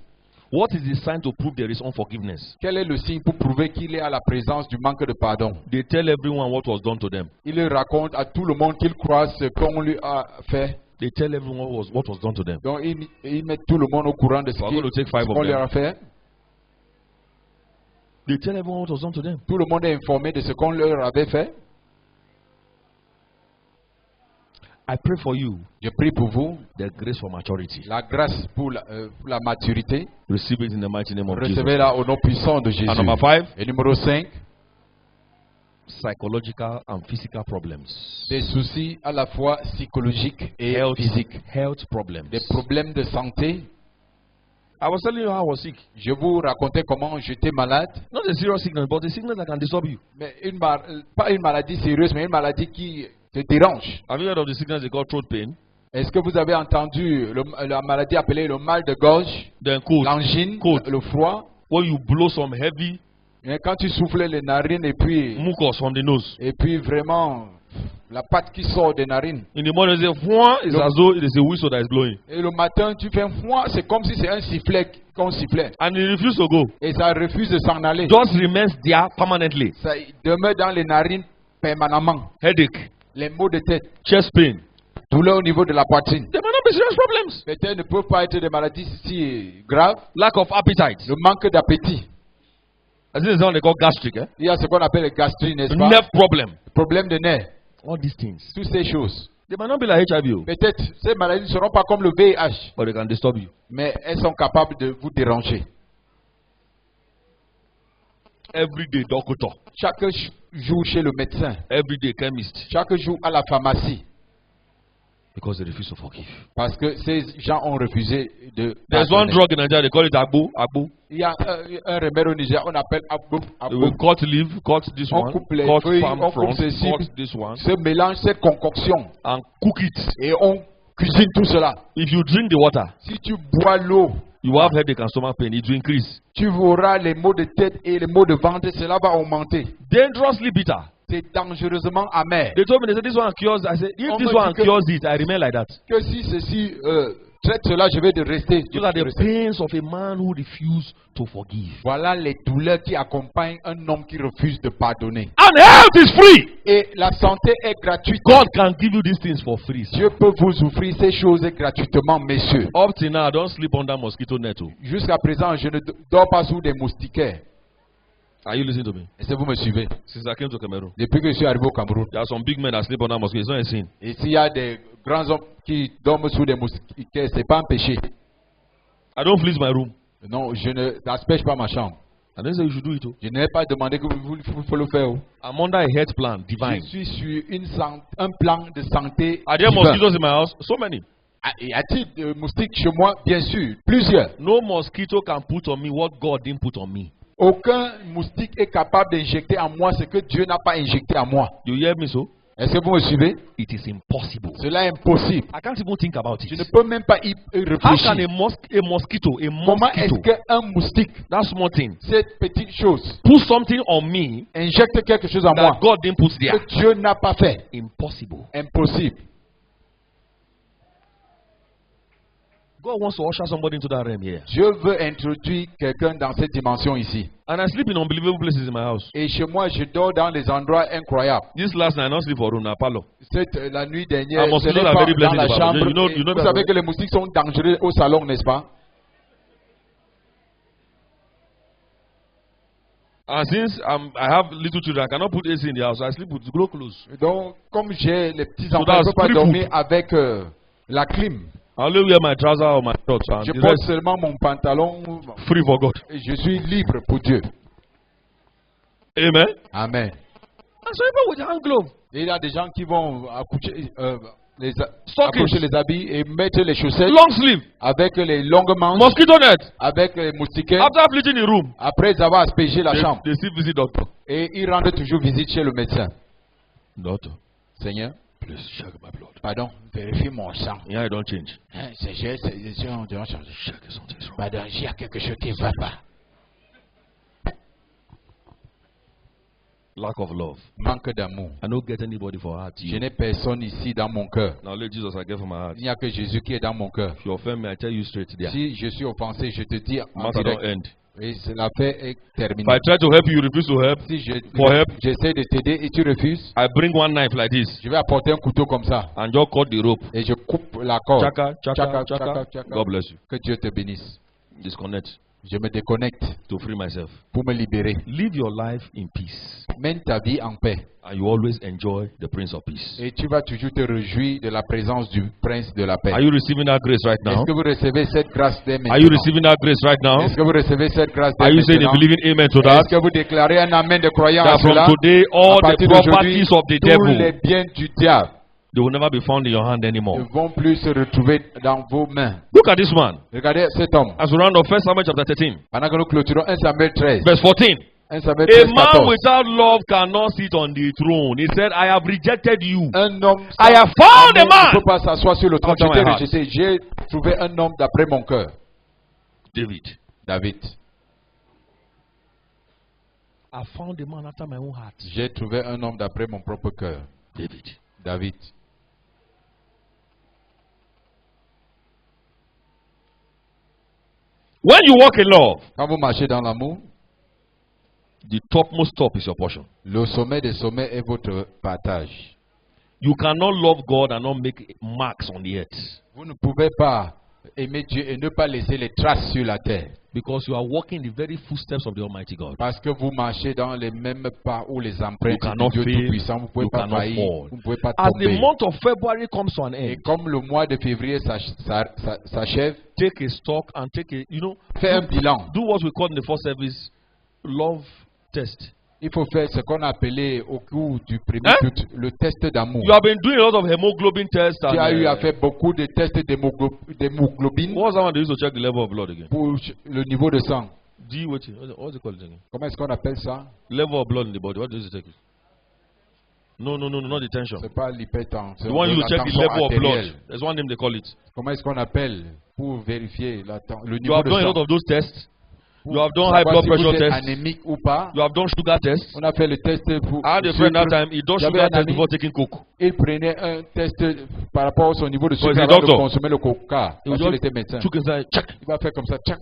What is the sign to prove there is unforgiveness? Quel est le signe pour prouver qu'il est à la présence du manque de pardon? They tell everyone what was done to them. Il raconte à tout le monde qu'il croit ce qu'on lui a fait. They tell everyone what was done to them. Donc il met tout le monde au courant de ce So I'm going to take 5 qu'on of lui them. a fait. They tell everyone what was done to them. Tout le monde est informé de ce qu'on leur avait fait. I pray for you Je prie pour vous, the grace for maturity. la grâce pour la maturité. Receive it in the mighty name of Jesus. Recevez-la au nom puissant de Jésus. And number 5, Et numéro 5, psychological and physical problems. des soucis à la fois psychologiques et physiques. Health problems. Des problèmes de santé. I was telling you how I was sick. Je vous racontais comment j'étais malade. Not a serious sickness, but a sickness that can disturb you. Mais pas une maladie sérieuse, mais une maladie qui te dérange. Have you heard of the sickness they call throat pain? Est-ce que vous avez entendu la maladie appelée le mal de gorge, Then cold. l'angine, Cold. le froid? When you blow some heavy Et quand tu souffles les narines et puis mucus from the nose. vraiment La pâte qui sort des narines. In the morning, you say, "Fwa," it's as though it is a whistle that is blowing. Et le matin, tu fais un froid, c'est comme si c'est un sifflet qu'on sifflait. And it refuses to go. Et ça refuse de s'en aller. Just remains there permanently. Ça demeure dans les narines permanemment. Headache, Les maux de tête, chest pain. douleur au niveau de la poitrine. They might not be serious problems. Peut-être ne peuvent pas être des maladies si graves. Lack of appetite. Le manque d'appétit. I think it's what they call gastric, eh? Il y a ce qu'on appelle le gastrite, n'est-ce pas? Nerve problem. Problème de nerfs. All these things. Toutes ces choses. They might not be like HIV, oh, Peut-être ces maladies ne seront pas comme le VIH, but they can disturb you. mais elles sont capables de vous déranger. Everyday doctor, Chaque jour chez le médecin, everyday chemist, chaque jour à la pharmacie, because they refuse to forgive. parce que ces gens ont refusé de There's one pardonner. drug in Nigeria, they call it agbo, agbo. Il y a un remède au Niger, on appelle Agbo. They will cut leaf, cut this On one, coupe les cut feuilles, palm on coupe front, ceci. cut this one, Se mélange cette concoction and cook it. et on cuisine tout cela. If you drink the water, Si tu bois l'eau, you have headache and stomach pain. It will increase. tu auras les maux de tête et les maux de ventre, cela va augmenter. Dangerously bitter. C'est dangereusement amer. They told me, they said, this one cures. I said, if On this me one dit que- cures it, I remain like that. Que si ceci traite cela, je vais de rester. Those are the pains of a man who refused to forgive. Voilà les douleurs qui accompagnent un homme qui refuse de pardonner. And health is free. Et la santé est gratuite. God can give you these things for free. Sir. Dieu peut vous offrir ces choses gratuitement, messieurs. Up till now, I don't sleep under mosquito net. Oh. Jusqu'à présent, je ne dors pas sous des moustiquaires. Are you listening to me? Est-ce que vous me suivez? Since I came to Cameroon, Depuis que je suis arrivé au Cameroun, there are some big men that sleep under mosquito. It's not a sin. et s'il y a des grands hommes qui dorment sous des moustiquaires, ce n'est pas un péché. I don't fleece my room. Non, je ne n'asperge pas ma chambre. I don't say you should do it. Oh. Je n'ai pas demandé que vous faut le faire. I'm under a health plan, divine. Je suis sur un plan de santé. Are there divin. mosquitoes in my house? So many. Y a-t-il des moustiques chez moi? Bien sûr, plusieurs. No mosquito can put on me what God didn't put on me. Aucun moustique est capable d'injecter en moi ce que Dieu n'a pas injecté en moi. You hear me so? Est-ce que vous me suivez? It is impossible. Cela est impossible. I can't even think about Je ne it. peux même pas y How réfléchir. can a mosquito, Comment est-ce qu'un moustique, that small thing, cette petite chose, put something on me injecte quelque chose en moi that God didn't put there? que Dieu n'a pas fait? Impossible. Impossible. God wants to usher somebody into that realm here. Dieu veut introduire quelqu'un dans cette dimension ici. And I sleep in unbelievable places in my house. Et chez moi, je dors dans des endroits incroyables. This last night, I don't sleep for room, na parlor. La nuit dernière, Ah, ce n'est mosquitoes are pas very dans blessed la in the Bible. chambre. You know Et that, vous savez right? que les moustiques sont dangereux au salon, n'est-ce pas? And since I have little children, I cannot put AC in the house. I sleep with glow clothes. Donc, comme j'ai les petits enfants, that's je ne peux pas free dormir food. avec la clim. I only wear my trousers or my shorts, and Je the porte rest seulement mon pantalon. free for God. Et je suis libre pour Dieu. Amen. Amen. And so people with hand glove. Et il y a des gens qui vont accoucher, Stockings. accrocher les habits et mettre les chaussettes Long sleeve. avec les longues manches, Mosquito net. avec les moustiquaires. After bleaching the room, Après avoir aspergé la chambre. they still visit doctor. Et ils rendent toujours visite chez le médecin. Doctor, Seigneur, please check my blood. pardon, vérifie mon sang. Yeah, I don't change. Hein, on doit changer. Check something's wrong. Pardon, il y a quelque chose qui ne va pas. Lack of love. Manque d'amour. I don't get anybody for heart. Je n'ai personne ici dans mon cœur. Now let Jesus I get for my heart. Il n'y a que Jésus qui est dans mon cœur. If you offend me, I tell you straight there. Si je suis offensé, je te dis en Matter don't direct. end. Et l'affaire est If terminée. I try to help you, you refuse to help. Si For help. j'essaie de t'aider et tu refuses, I bring one knife like this je vais apporter un couteau comme ça and just cut the rope. et je coupe la corde. Chaka, chaka, Chaka, chaka. chaka, chaka. God bless you. Que Dieu te bénisse. Disconnect Je me déconnecte to free myself. pour me libérer. Live your life in peace, Mène ta vie en paix and you always enjoy the Prince of Peace. et tu vas toujours te réjouir de la présence du Prince de la paix. Are you receiving that grace right now? Est-ce que vous recevez cette grâce dès maintenant? Are you receiving that grace right now? Est-ce que vous recevez cette grâce dès Are you saying maintenant? and believing amen to that? Est-ce que vous déclarez un amen de croyant à That cela? from today, all À the partir d'aujourd'hui, properties of the tous les devil, biens du diable they will never be found in your hand ne anymore. vont plus se retrouver dans vos mains. Look at this man. Regardez cet homme. As we round up 1 Samuel chapter 13, Pendant que nous clôturons 1 Samuel 13. verse 14. 1 Samuel A 13, man 14. without love cannot sit on the throne. He said, I have rejected you. Un homme I have found a amour ne man. peut pas s'asseoir sur le trône. After Je t'ai my heart. rejeté. J'ai trouvé un homme d'après mon cœur. David. David. I found a man after my own heart. J'ai trouvé un homme d'après mon propre cœur. David. David. When you walk in love, Quand vous marchez dans l'amour, the topmost top is your portion. le sommet des sommets est votre partage. You cannot love God and not make marks on the earth. Vous ne pouvez pas aimer Dieu et ne pas laisser les traces sur la terre. Because you are walking the very footsteps of the Almighty God. Parce que vous marchez dans les mêmes pas ou les You empreintes cannot de Dieu fail, Tout-Puissant. Vous ne pouvez you pas cannot faillir, fall. vous ne pouvez pas As the tomber. month of February comes to an Et end, comme le mois de février s'achève, take a stock and take a, fais un bilan. do what we call in the first service, love test. Il faut faire ce qu'on a appelé au cours du premier Hein? culte, le test d'amour. You have been doing a lot of hemoglobin tests. Tu as eu à And, faire beaucoup de tests d'hémoglobine what was that one they used to check the level of blood again? pour le niveau de sang. What's it called again? Comment est-ce qu'on appelle ça? Level of blood in the body. What does it take? No, not the tension. C'est pas l'hypertension. The one you la check the tension level of blood. artérielle. There's one name they call it. Comment est-ce qu'on appelle pour vérifier le You niveau have de done a lot sang? of those tests. Pour You have done savoir high blood si vous pressure êtes tests. anémique ou pas. You have done sugar tests. On a fait le test pour I had a le friend that sucre. time, he does J'avais sugar un test ami, before taking coke. il prenait un test par rapport à son niveau de So sucre he's a avant de doctor. consommer le coca. He will Parce qu'il just était médecin. took inside, check, Il va faire comme ça, tchac,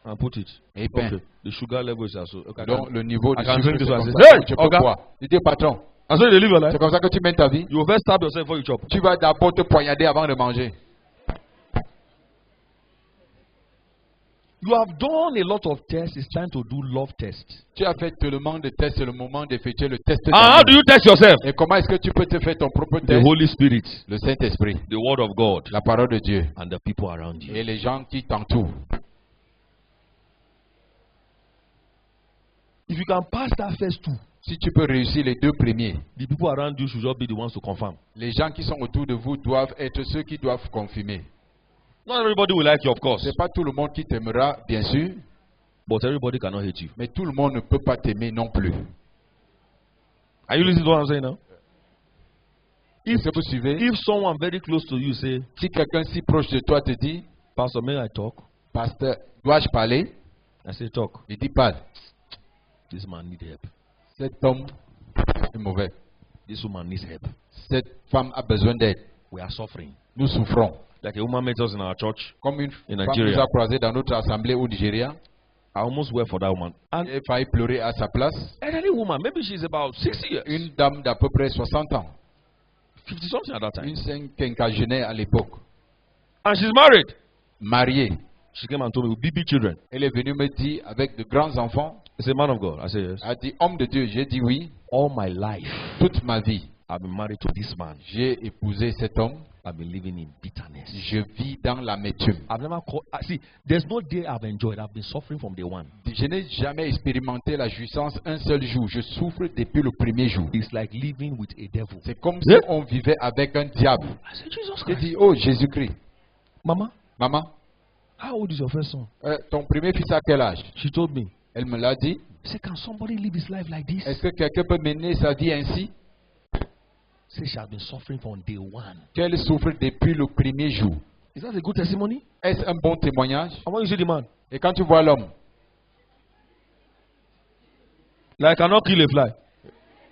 and put it. et ben. Okay. The sugar level is also. Okay, Donc le niveau de I can sucre, drink this c'est one. comme I say, ça. hey, Tu peux Oga. boire. Il dit, patron, and so you live your life. c'est comme ça que tu mènes ta vie. You will first stab yourself before you chop. Tu vas d'abord te poignarder avant de manger. You have done a lot of tests. It's time to do love tests. Tu as fait tellement de tests, c'est le moment d'effectuer le test And how d'amour. do you test yourself? Et comment est-ce que tu peux te faire ton propre The test? Holy Spirit, Le Saint-Esprit, the Word of God, la parole de Dieu and the people around you. et les gens qui t'entourent. If you can pass that first two, Si tu peux réussir les deux premiers, the people around you should just be the ones to confirm. les gens qui sont autour de vous doivent être ceux qui doivent confirmer. Not everybody will like you, of course, C'est pas tout le monde qui t'aimera, bien sûr, but everybody cannot hate you. mais tout le monde ne peut pas t'aimer non plus. Are you listening to what I'm saying now? Est-ce que vous suivez? If someone very close to you say, Si quelqu'un si proche de toi te dit, Pastor, may I talk? pasteur, dois-je parler? I say, talk. Il dit, parle. This man needs help. Cet homme est mauvais. This woman needs help. Cette femme a besoin d'aide. We are suffering. Nous souffrons. Like a woman met us in our church. Comme une In femme Nigeria. nous a croisés dans notre assemblée au Nigeria, I almost wept for that woman. And elle a failli pleurer à sa place. elderly woman, maybe she's about 60 years. Une dame d'à peu près 60 ans, 50 something at that time. une quinquagénaire à l'époque, And she's married. mariée. She came and told me, with BB children. Elle est venue me dire, avec de grands enfants, I said, man of God. I said, yes. elle a dit, homme de Dieu, j'ai dit oui. All my life, Toute ma vie, I've been married to this man. j'ai épousé cet homme. I've been living in bitterness. Je vis dans l'amertume. I've never called, see, there's no day I've enjoyed. I've been suffering from day one. Je n'ai jamais expérimenté la jouissance un seul jour. Je souffre depuis le premier jour. It's like living with a devil. C'est comme si Yep. on vivait avec un diable. I said, Jesus J'ai Christ. dit, oh Jésus-Christ, Mama, maman, how old is your first son? ton premier fils a quel âge? She told me. Elle me l'a dit. Say, can somebody live his life like this? Est-ce que quelqu'un peut mener sa vie ainsi? Say, she has been suffering from day one. Qu'elle souffre depuis le premier jour. Is that a good testimony? Est-ce un bon témoignage? And when you see the man, Et quand tu vois l'homme, like, I cannot kill a fly.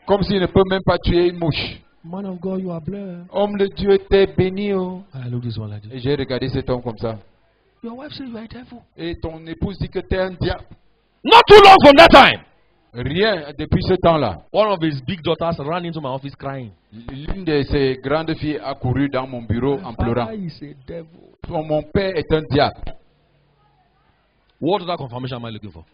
comme s'il ne peut même pas tuer une mouche. Man of God, you are blessed. Homme de Dieu, t'es béni. Oh. I look this one like this. Et j'ai regardé cet homme comme ça. Your wife said you are a devil. Et ton épouse dit que t'es un diable. Not too long from that time. Rien depuis ce temps-là. One of his big daughters ran into my office crying. L'une de ses grandes filles a couru dans mon bureau en pleurant. Father is a devil. Mon père est un diable. What other confirmation am I looking for?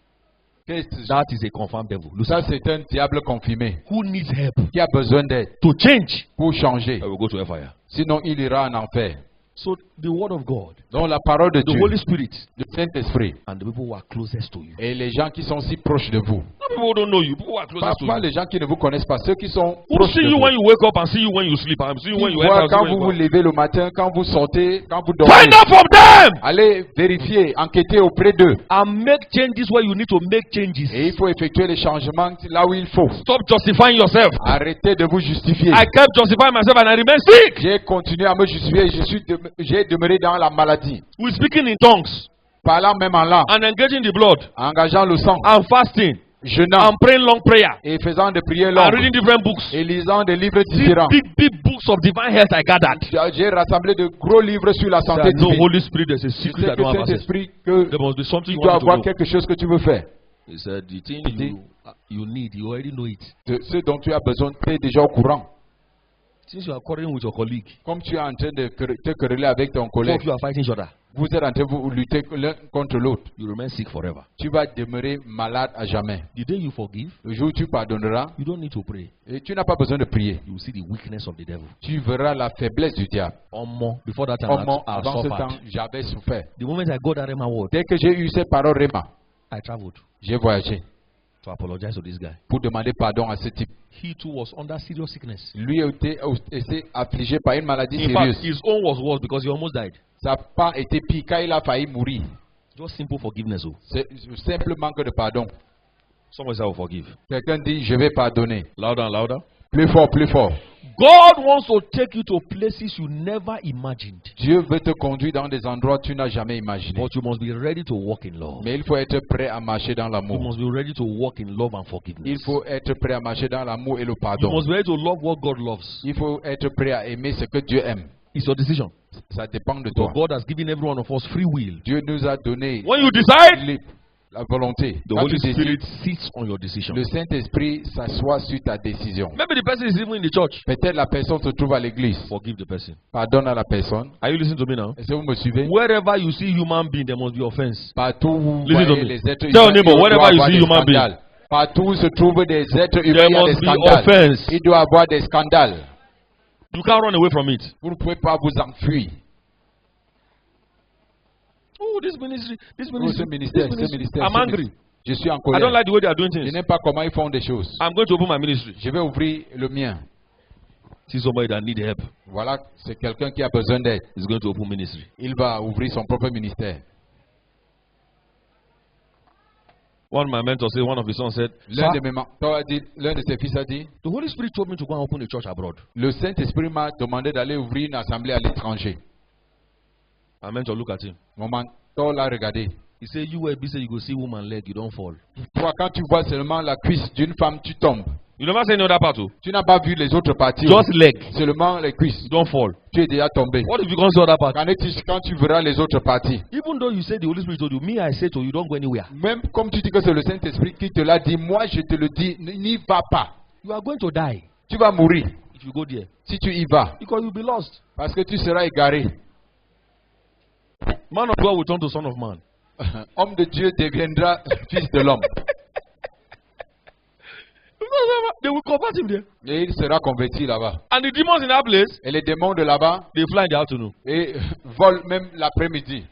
That is a confirmed devil. Ça, Lucifer. c'est un diable confirmé Who needs help qui a besoin d'aide to change? pour changer. I will go to hellfire. Sinon, il ira en enfer. So the word of God, Donc, la parole de the Dieu, Holy Spirit, le Saint-Esprit, and the people who are closest to you. et les gens qui sont si proches de vous. Not people who don't know you, people who are closest to Pas you. les gens qui ne vous connaissent pas, ceux qui sont Who proches see de you vous. when you wake up and see you when you sleep and see you when Qui you voient enter. quand and see vous when vous you go. levez le matin, quand vous sortez, quand vous dormez. Find out from them Allez vérifier, enquêter auprès d'eux. and make changes where you need to make changes. Et il faut effectuer les changements là où il faut. Stop justifying yourself. Arrêtez de vous justifier. I kept justifying myself and I remain sick. J'ai continué à me justifier. J'ai demeuré dans la maladie. We're speaking in tongues Parlant même en langue. and engaging the blood Engageant le sang. and fasting jeûnant and praying long prayer et faisant des prières and longues reading different books. et lisant des livres See, différents. big books of divine health I gathered. J'ai rassemblé de gros livres sur la santé No, divine. Holy Spirit, there's a Je secret sais I don't que have access. Saint-Esprit, que There must be something tu you dois want me avoir to know. quelque chose que tu veux faire. He said, the thing Il dit, you need, you already know it. De ce dont tu as besoin, tu es déjà au courant. Since you are quarreling with your colleague, Comme tu es en train de te quereller avec ton both collègue, of you are fighting each other, vous êtes en train de vous lutter l'un contre l'autre. you remain sick forever. Tu vas demeurer malade à jamais. The day you forgive, Le jour où tu pardonneras, you don't need to pray. et tu n'as pas besoin de prier. You will see the weakness of the devil. Tu verras la faiblesse du diable. Before that time, Comment, I avant ce suffered. temps, j'avais souffert. The moment I got that Rema word, Dès que j'ai eu ces paroles Réma, I traveled j'ai voyagé to apologize to this guy. pour demander pardon à ce type. He too was under serious sickness. Lui a été affligé par une maladie In fact, sérieuse. his own was worse because he almost died. Ça n'a pas été pire quand il a failli mourir. Just simple forgiveness. Oh. C'est simple manque de pardon. Someone say, I will forgive. Quelqu'un dit, je vais pardonner. Louder and louder. Plus fort, plus fort. God wants to take you to places you never imagined. Dieu veut te conduire dans des endroits que tu n'as jamais imaginés. But you must be ready to walk in love. Mais il faut être prêt à marcher dans You l'amour. must be ready to walk in love and Il forgiveness. faut être prêt à marcher dans l'amour et le You pardon. must be ready to love what God loves. Il faut être prêt à aimer ce que Dieu aime. It's your decision. Ça dépend de Because toi. God has given every one of us free will. Dieu nous a donné When you decide, la volonté. the Quand Holy tu Spirit décides, sits on your decision. le Saint-Esprit s'assoit sur ta décision. Maybe the person is even in the church. Peut-être la personne se trouve à l'église. Forgive the person. Pardonne à la personne. Are you listening to me now? Est-ce que vous me suivez? Wherever you see human being, there must be offense. Partout où vous Listen to voyez me. les êtres Tell your humains, neighbor, il doit wherever you avoir see des human being, scandales. Partout où se trouvent des êtres humains, there il y a des must be scandales. offense. Il doit y avoir des scandales. You can't run away from it. Vous ne pouvez pas vous enfuir. Oh, this ministry, this Oh, ministry, ce ministère, this ce ministry. ministère. I'm ce angry. ministère. Je suis en I don't colère. like the way they are doing Je things. n'aime pas comment ils font des choses. I'm going to open my ministry. Je vais ouvrir le mien. See somebody that need help. Voilà, c'est quelqu'un qui a besoin d'aide. He's going to open ministry. Il va ouvrir son propre ministère. One of my mentors said, one of his sons said, L'un "Sir, de mes mentors a dit, l'un de ses fils a dit, the Holy Spirit told me to go and open a church abroad." le Saint-Esprit m'a demandé d'aller ouvrir une assemblée à l'étranger. My mentor look at him. Mon mentor l'a regardé. He said, "You were busy, you go see woman leg, you don't fall." Toi, quand tu vois seulement la cuisse d'une femme, tu tombes. You never say any other part, oh. Tu n'as pas vu les autres parties. Just leg, Seulement les cuisses. you don't fall. Tu es déjà tombé. What if you can't see other part? Qu'en est-il quand tu verras les autres parties? Even though you say the Holy Spirit told you, me I say to you, don't go anywhere. Même comme tu dis que c'est le Saint-Esprit qui te l'a dit, moi je te le dis, n'y va pas. You are going to die Tu vas mourir if you go there si tu y vas. because you'll be lost. Parce que tu seras égaré. Man of God will turn to son of man. Homme de Dieu deviendra fils de l'homme. They will convert him there. Et il sera converti là-bas. And the demons in that place, Et les démons de là-bas they fly in the afternoon. et volent même l'après-midi.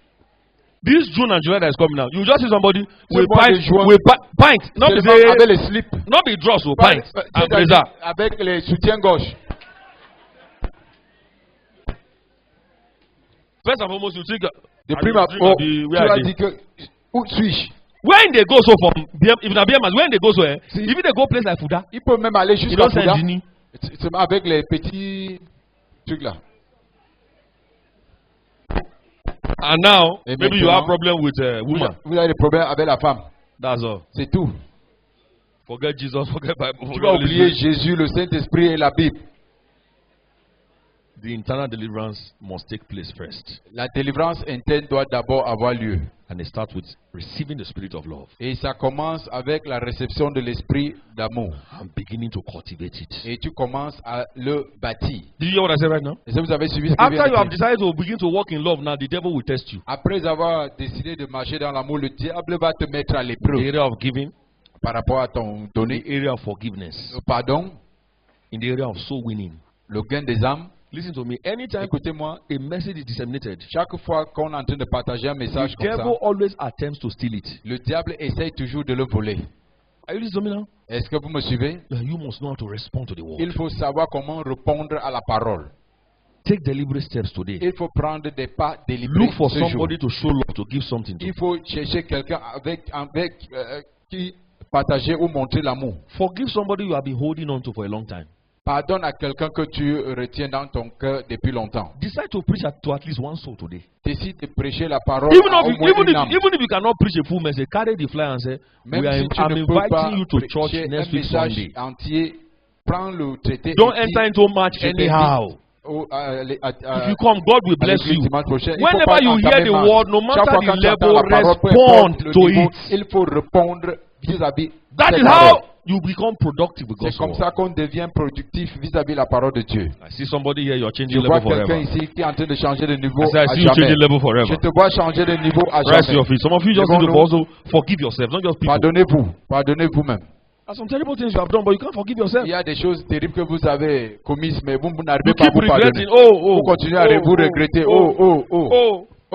This June and July that is coming now, you just see somebody Ce with mois de pint, juin, with pint, not be Seulement avec say, les slips. not be dross or Pas- pint and blazer. avec les soutiens-gorge. First and foremost, you think, De and prime you abord, think, tu where as are dit they? que où suis-je? When they go so from if na BMS, when they go so, Si. if they go place like Fuda, Il peut même aller you jusqu'à don't send Fouda. Genie. C'est avec les petits trucs là. And now, Et maybe you maintenant, have problem with a woman. Vous avez des problèmes avec la femme. That's all. C'est tout. Forget Jesus, forget Bible, Tu forget vas Holy oublier Spirit. Jésus, le Saint-Esprit et la Bible. The internal deliverance must take place first. La délivrance interne doit d'abord avoir lieu. And it starts with receiving the spirit of love Et ça commence avec la réception de l'esprit d'amour. and beginning to cultivate it. Et tu commences à le bâtir. Did you hear what I said right now? Est-ce que vous avez suivi ce que je viens After de you have dire? decided to begin to walk in love, now the devil will test you. Après avoir décidé de marcher dans l'amour, le diable va te mettre à The l'épreuve area of giving, par rapport à ton the donné, area of forgiveness, le pardon, in the area of soul winning. le gain des âmes. Listen to me. Anytime Écoutez-moi, a message is disseminated, chaque fois qu'on est en train de partager un the message comme ça, devil always attempts to steal it. le diable essaye toujours de le voler. Are you listening to me now? Est-ce que vous me suivez? You must know how to respond to the word. Il faut savoir comment répondre à la parole. Take deliberate steps today. Il faut prendre des pas délibérés Look for ce jour. somebody to show love, to give something to. Il faut chercher quelqu'un avec qui partager ou montrer l'amour. Forgive somebody you have been holding on to for a long time. Pardonne à quelqu'un que tu retiens dans ton cœur depuis longtemps. Decide to preach to at least one soul today. Décide de prêcher la parole Even à au moins une âme. if you cannot preach a full message, carry the flyer and say, Même si tu I'm ne peux pas inviting you to church prêcher next un week message Sunday. entier, prends le traité. Don't et dis, enter into match je anyhow. If you come, God will bless you. Whenever you hear the word, no matter the level, respond to it. Il faut répondre vis-à-vis. That is how you become productive with God's C'est comme word. ça qu'on devient productif vis-à-vis de la parole de Dieu. I see somebody here, you're Je changing vois level quelqu'un forever. ici qui est en train de changer de niveau I say, I à see you jamais. changing level Je forever. te vois changer de niveau à Rise to your jamais. feet. Some of you just need to also forgive yourself, not just people. Pardonnez-vous. Pardonnez-vous même. There's some terrible things you have done, but you can't forgive yourself. Il y a des choses terribles que vous avez commises, mais vous n'arrivez You pas à keep vous pardonner. regretting. Oh, Vous continuez à vous regretter.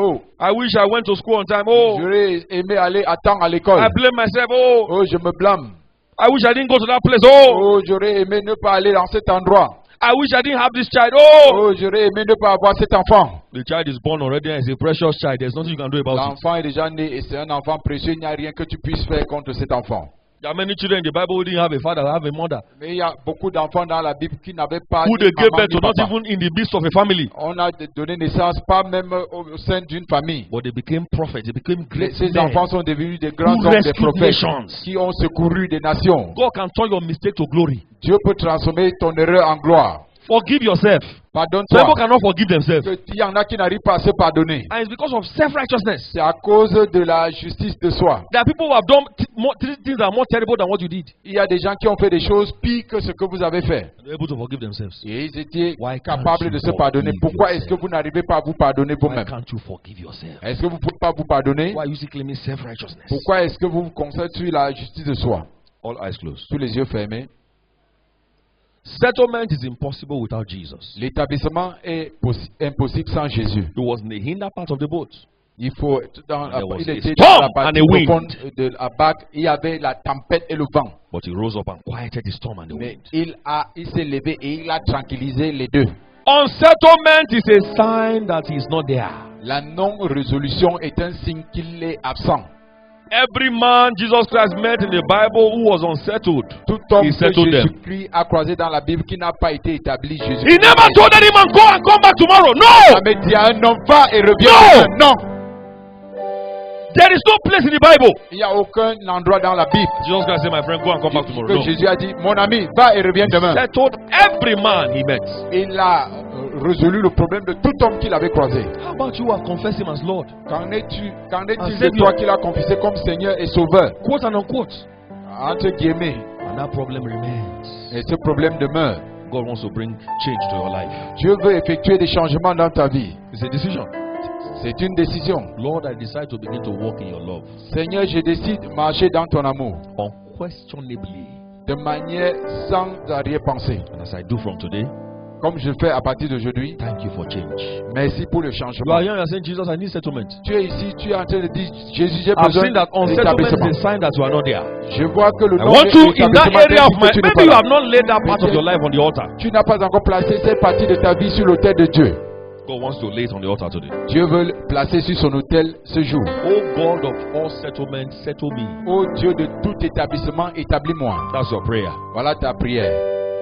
Oh, I wish I went to school on time. Oh, j'aurais aimé aller à temps à l'école. I blame myself. Oh, Oh, je me blâme. I wish I didn't go to that place. Oh, Oh, j'aurais aimé ne pas aller dans cet endroit. I wish I didn't have this child. Oh, Oh, j'aurais aimé ne pas avoir cet enfant. the child is born already and is a precious child. There's nothing you can do about it. L'enfant est déjà né et c'est un enfant précieux. Il n'y a rien que tu puisses faire contre cet enfant. There are many children in the Bible who didn't have a father, have a mother, Mais il y a beaucoup d'enfants dans la Bible qui n'avaient pas who ni they gave maman birth ni to, not papa. even in the midst of a family, On a donné naissance pas même au sein d'une famille. but they became prophets. They became great Ces men. enfants sont devenus des grands who hommes, des rescued prophètes nations. qui ont secouru des nations. God can turn your mistake to glory. Dieu peut transformer ton erreur en gloire. Forgive yourself. Some people Pardonne-toi. cannot forgive themselves. Il y en a qui n'arrivent pas à se pardonner. And it's because of self-righteousness. C'est à cause de la justice de soi. There are people who have done things that are more terrible than what you did. Il y a des gens qui ont fait des choses pires que ce que vous avez fait. They're able to forgive themselves. Et ils étaient Why can't capables you de se pardonner. forgive Pourquoi est-ce que yourself? vous n'arrivez pas à vous pardonner Why vous-même? can't you forgive yourself? Est-ce que vous ne pouvez pas vous pardonner? Why are you still claiming self-righteousness? Pourquoi est-ce que vous vous concentrez sur la justice de soi? All eyes closed. Tous les yeux fermés. Settlement is impossible without Jesus. L'établissement est impossible sans Jésus. He was in the hinder part of the boat. Il faut There was il a était storm dans la partie and a wind. profonde de la barque. Il y avait la tempête et le vent. But he rose up and quieted the storm and the Mais wind. il s'est levé et il a tranquillisé les deux. Unsettlement is a sign that he's not there. La non-résolution est un signe qu'il est absent. Every man Jesus Christ met in the Bible who was unsettled, Tout homme he que settled them. Jésus-Christ a croisé dans la Bible qui n'a pas été établi, Jésus. He never told any man, go and come back tomorrow. No! Mais dit à un homme, va et reviens. No! demain. Non, There is no place in the Bible. il n'y a aucun endroit dans la Bible Jesus Christ said, my friend, go and come back tomorrow. que No. Jésus a dit, mon ami, va et reviens demain. Settled every man he met. Il a résolu le problème de tout homme qu'il avait croisé. How about you have confessed him as Lord? Qu'en est-il Savior. de toi qu'il a confessé comme Seigneur et Sauveur? Quote and unquote. Entre guillemets. And that problem remains. Et ce problème demeure. God wants to bring change to your life. Dieu veut effectuer des changements dans ta vie. It's a decision. C'est une décision. Lord, I decide to begin to walk in your love. Seigneur, je décide de marcher dans ton amour. Unquestionably. De manière sans arrière-pensée. And as I do from today, Comme je fais à partir d'aujourd'hui. thank you for change. Merci pour le You changement. are here and you are saying, Jesus, I need settlement. Tu es ici, tu es en train de dire, Jésus, j'ai I've besoin seen that unsettlement d'établissement. is a sign that you are not there. Je vois que le I nom want to, in that d'établissement area of t'indique my, que tu n'es maybe pas you là. have not laid that part of your life on the altar. Tu n'as pas encore placé cette partie de ta vie sur l'autel de Dieu. God wants to lay it on the altar today. Dieu veut le placer sur son autel ce jour. Oh God of all settlement, settle me. Ô Dieu de tout établissement, établis-moi. That's your prayer. Voilà ta prière.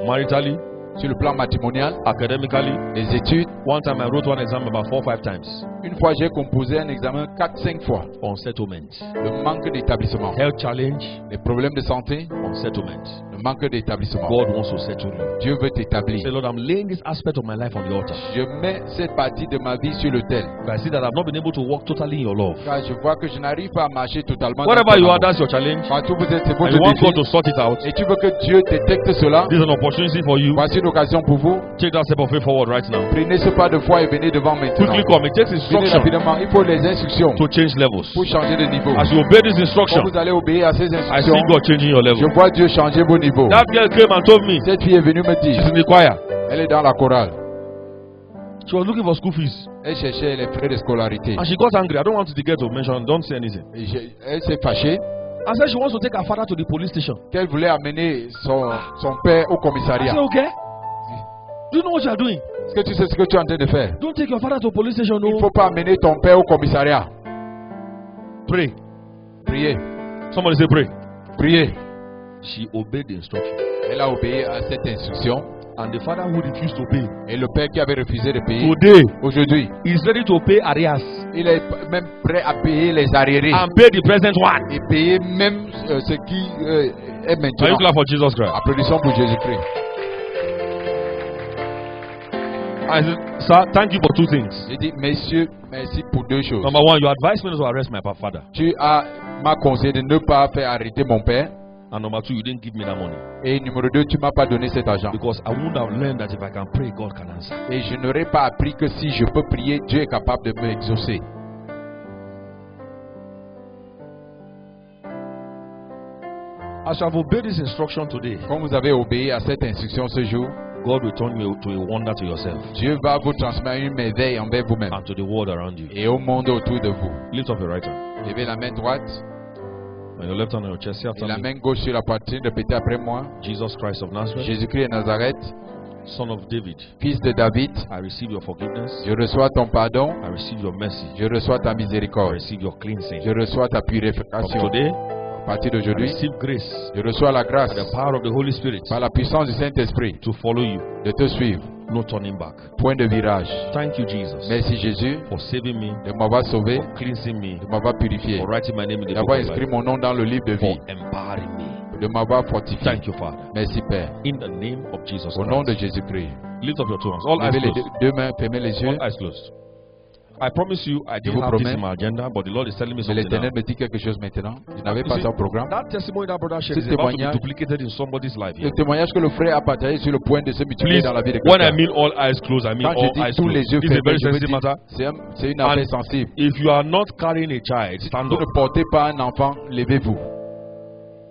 Maritally, Sur le plan matrimonial, academically. les études. One time I wrote one exam about 4 or 5 times. Une fois, j'ai composé un examen 4-5 fois. On settlement. Le manque d'établissement. Health challenge, Les problèmes de santé, on settlement. le manque d'établissement. God wants to settle you. Dieu veut t'établir. Say, Lord, I'm laying this aspect of my life on the altar. Je mets cette partie de ma vie sur l'autel. But I see that I've not been able to walk totally in your love. Car je vois que je n'arrive pas à marcher totalement. dans Wherever ton you are, amour. that's your challenge. Partout où vous êtes, c'est And votre you want défi. God to sort it out. Et tu veux que Dieu détecte cela. This is an opportunity for you. Voici une occasion pour vous. Take that step of faith forward right now. Prenez ce pas de foi et venez devant maintenant. Quickly come. It takes Venez instruction rapidement. Il faut les instructions to change levels. pour changer de niveau. As you obey this Quand instruction, vous allez obéir à ces I see instructions, God changing your je level. vois Dieu changer vos niveaux. That girl came and told me Cette fille est venue me she's dire, in the choir. elle est dans la chorale. She was looking for school fees. Elle cherchait les frais de scolarité. And she got angry. I don't want the girl to mention, don't say anything. Elle s'est fâchée I said she wants to take her father to the police station. qu'elle voulait amener son père au I commissariat. said, okay. Do you know what you are doing? Est-ce que tu sais ce que tu es en train de faire? Don't take your father to police station. Il ne No. faut pas amener ton père au commissariat. Pray. Priez, Somebody say pray. priez. She obeyed the instruction. Elle a obéi à cette instruction. And the father who refused to pay, Et le père qui avait refusé de payer, today aujourd'hui, is ready to pay arrears il est même prêt à payer les arriérés and pay the present one. et payer même ce qui est Can you maintenant. clap for Jesus Christ? Applaudissons pour Jésus-Christ. I said, sir, thank you for two things. J'ai dit, messieurs, merci pour deux choses. Number one, you advised me to arrest my father. Tu m'as conseillé de ne pas faire arrêter mon père. And number two, you didn't give me that money. Et numéro 2, tu m'as pas donné cet argent. Because I wouldn't have learned that if I can pray, God can answer. Et je n'aurais pas appris que si je peux prier, Dieu est capable de m'exaucer. As you have obeyed this instruction today, Comme vous avez obéi à cette instruction ce jour, God will turn you to a wonder to yourself Dieu va vous transmettre une merveille envers vous-même and to the world around you. et au monde autour de vous. Lift up your right hand Levez la main droite and your left hand on your chest. Say after et la me. main gauche sur la poitrine. Répétez après moi. Jesus Christ of Nazareth, Jésus-Christ de Nazareth, Son of David, fils de David, I receive your forgiveness. je reçois ton pardon, I receive your mercy. je reçois ta I miséricorde, receive your cleansing. je reçois ta From purification. today, À partir I d'aujourd'hui, receive grace je reçois la grâce by the power of the Holy Spirit par la puissance du Saint-Esprit to follow you. de te suivre. No turning back. Point de virage. Thank you, Jesus, Merci Jésus for saving me, de m'avoir sauvé, for cleansing me, de m'avoir purifié, for writing my name in the book d'avoir of inscrit life, mon nom dans le livre de for vie, empowering me. de m'avoir fortifié. Thank you, Father. Merci Père. In the name of Jesus Au nom de Christ. Jésus-Christ. Lift up your two hands. All eyes Levez les closed. deux mains, fermez les yeux. All eyes closed. I promise you, I Je didn't vous have this promets. in my agenda, but the Lord is telling me Mais something l'Éternel now. me dit quelque chose maintenant. Je n'avais You pas see, ça au programme. that testimony that brother shared Ce is about to be témoignage- duplicated in somebody's life here. Le témoignage que le frère a partagé sur le point de se multiplier Please, dans la vie de when I quelqu'un. mean all eyes closed, I mean Quand je all dis eyes tous les closed. yeux This is a fermés, very je veux sensitive dire, matter. c'est une affaire And sensible. if you are not carrying a child, Si stand vous up. ne portez pas un enfant, levez-vous.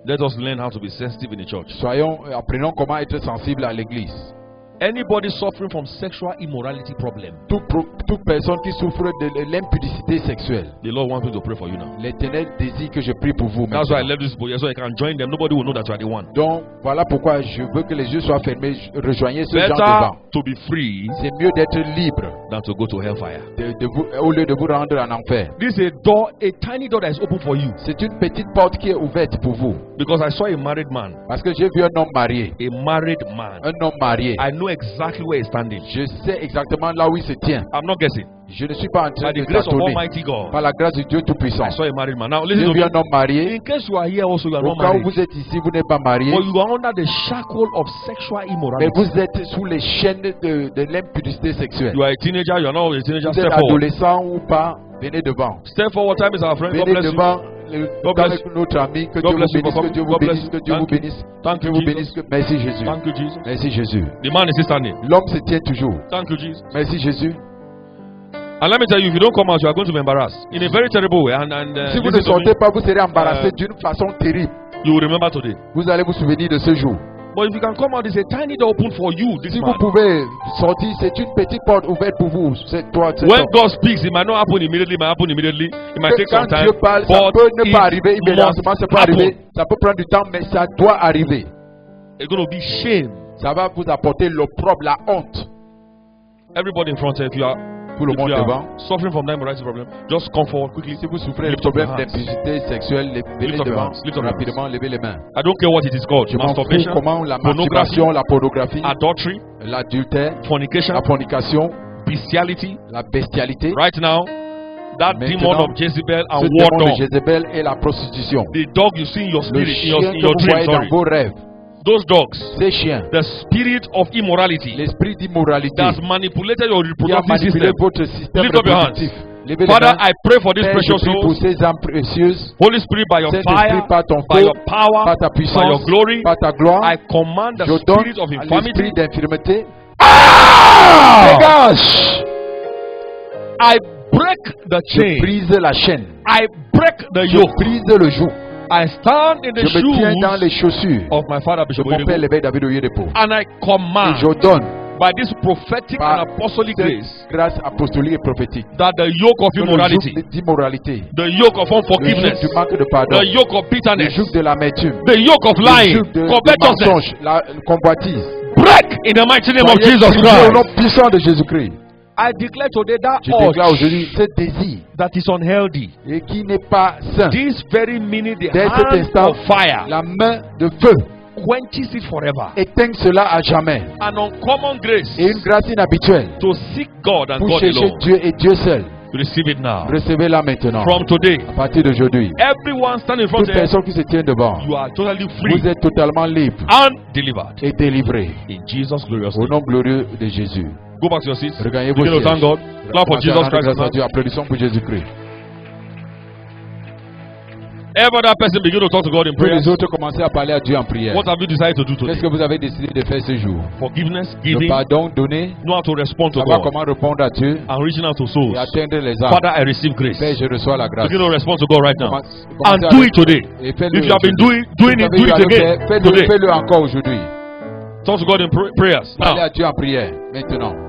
Let us learn how to be sensitive in the church. Apprenons comment être sensible à l'église. Anybody suffering from sexual immorality problem, Toute personne qui souffre de l'impudicité sexuelle, the Lord wants me to pray for you now. l'Éternel désire que je prie pour vous. That's why I maintenant. left this boy here so I can join them. Nobody will know that you are the one. Donc voilà pourquoi je veux que les yeux soient fermés. Rejoignez ce gens Better devant. to be free C'est mieux d'être libre than to go to hellfire. au lieu de vous rendre en enfer. This is a door, a tiny door that is open for you. C'est une petite porte qui est ouverte pour vous. Because I saw a married man. Parce que j'ai vu un homme marié. A married man. Un homme marié. I know exactly where he's standing. Je sais exactement là où il se tient. I'm not guessing. Je ne suis pas en train By de the grace of tâtonner. Almighty God, Par la grâce du Dieu Tout-Puissant. I saw a married man. Now listen J'ai to vu me. un homme marié. In case you are here also, you are Au not cas où married. vous êtes ici, vous n'êtes pas marié. But you are under the shackle of sexual Mais immorality. vous êtes sous les chaînes de l'impudicité sexuelle. You are a teenager, you are not a teenager. Vous êtes Step forward. adolescent ou pas, venez devant. Step forward. Time is our friend. God Venez bless you. devant God bless avec notre ami. Que God Dieu bless vous you for bénisse, que coming. Dieu vous God bless bénisse, you. que Dieu vous Thank you. bénisse. Thank Que you, vous Jesus. bénisse. Merci Jésus. Thank you, Jesus. Merci Jésus. The man is still standing. L'homme se tient toujours. Thank you, Jesus. Merci Jésus. And let me tell you, if you don't come out, you are going to be embarrassed in a very terrible way. And Si vous ne listen to me, sortez pas, vous serez embarrassé d'une façon terrible. you will remember today. Vous allez vous souvenir de ce jour. But if you can come out, there's a tiny door open for you. This Si vous man. pouvez sortir, c'est une petite porte ouverte pour vous. C'est toi, c'est When toi. God speaks, it might not happen immediately. It might happen immediately. It might take some Quand time. Dieu parle, ça But peut ne pas it arriver immédiatement, ça peut must arriver, happen. ça peut prendre du temps, mais ça doit arriver. It's going to be shame. Ça va vous apporter l'opprobre, la honte. Everybody in front, if you are, Tout le if monde you devant. are suffering from that immorality problem, just come forward quickly. Si vous souffrez de Lift up problèmes your hands. d'impudicité sexuelle, levez Lift up your devant, hands. Lift up your rapidement, levez les mains. I don't care what it is called. Je m'en fous Masturbation, comment la pornography, masturbation, la pornographie, adultery, l'adultère, fornication, la fornication, bestiality. la bestialité, Right now, that Maintenant, demon of Jezebel ce and démon war de dog, Jézabel et la prostitution. the dog you see in your Le spirit, chien in que your vous dream, voyez dans sorry. vos rêves, Those dogs, ces chiens, the spirit of immorality l'esprit d'immoralité that's manipulated your qui a reproductive manipulé system. votre système Lift up your hands. reproductif. Levez les Father, mains. I pray for these Père, je precious prie pour souls. ces âmes précieuses. Holy Spirit, by your Saint-Esprit, fire, par ton by feu, your power, par ta by your puissance, glory, par ta gloire, I command the je donne spirit of à infirmity. l'esprit d'infirmité. Dégage! I break the Je chain. brise la chaîne. I break the Je yoke. brise le joug. I stand in the Je me tiens dans shoes les chaussures of my father de Bishop mon père Oyedepo, l'évêque David Oyedepo. and I Et command je donne by this prophetic par and apostolic cette grace grâce apostolique et prophétique that the yoke of que le immorality, joug d'immoralité, the yoke of le joug unforgiveness, du manque de pardon, the yoke of le bitterness, joug de l'amertume, the yoke of le lying, joug de covetousness, mensonge, la convoitise. break in the mighty name of Soyez Jesus brisés au nom Christ. puissant de Jésus-Christ. I declare today that Je déclare urge aujourd'hui ce désir that is unhealthy. et qui n'est pas sain. This very minute, the Dès cet hand instant, of fire la main de feu quenches it forever. Éteins cela à jamais. An uncommon grace Et une grâce inhabituelle to seek God and pour God chercher alone. Dieu et Dieu seul. Receive it now. Recevez-la maintenant. From today, À partir d'aujourd'hui, everyone standing in front toute of you, personne qui se tient devant, you are totally free vous êtes totalement libre and delivered. et délivré. In Jesus' glorious Au name. nom glorieux de Jésus. Go back to your seats. Regagnez vos Begin to thank sièges. God. Clap for Jesus Christ. Grâce à Dieu. Applaudissons pour Jésus-Christ. Every other person begin to talk to God in Tous prayer. les autres commencez à parler à Dieu en prière. What have you decided to do Qu'est-ce today? que vous avez décidé de faire ce jour? Forgiveness, Le giving, pardon, donner, know how to respond to savoir God, comment répondre à Dieu and reaching out to souls. et atteindre les âmes. Father, I receive grace. Père, je reçois la grâce. Begin to respond to God right now. Commencez And à- do it today. Et faites-le If you have been aujourd'hui. doing it, do it again. Faites-le Today. faites-le encore aujourd'hui. Talk to God in prayers. Parlez Now. à Dieu en prière maintenant.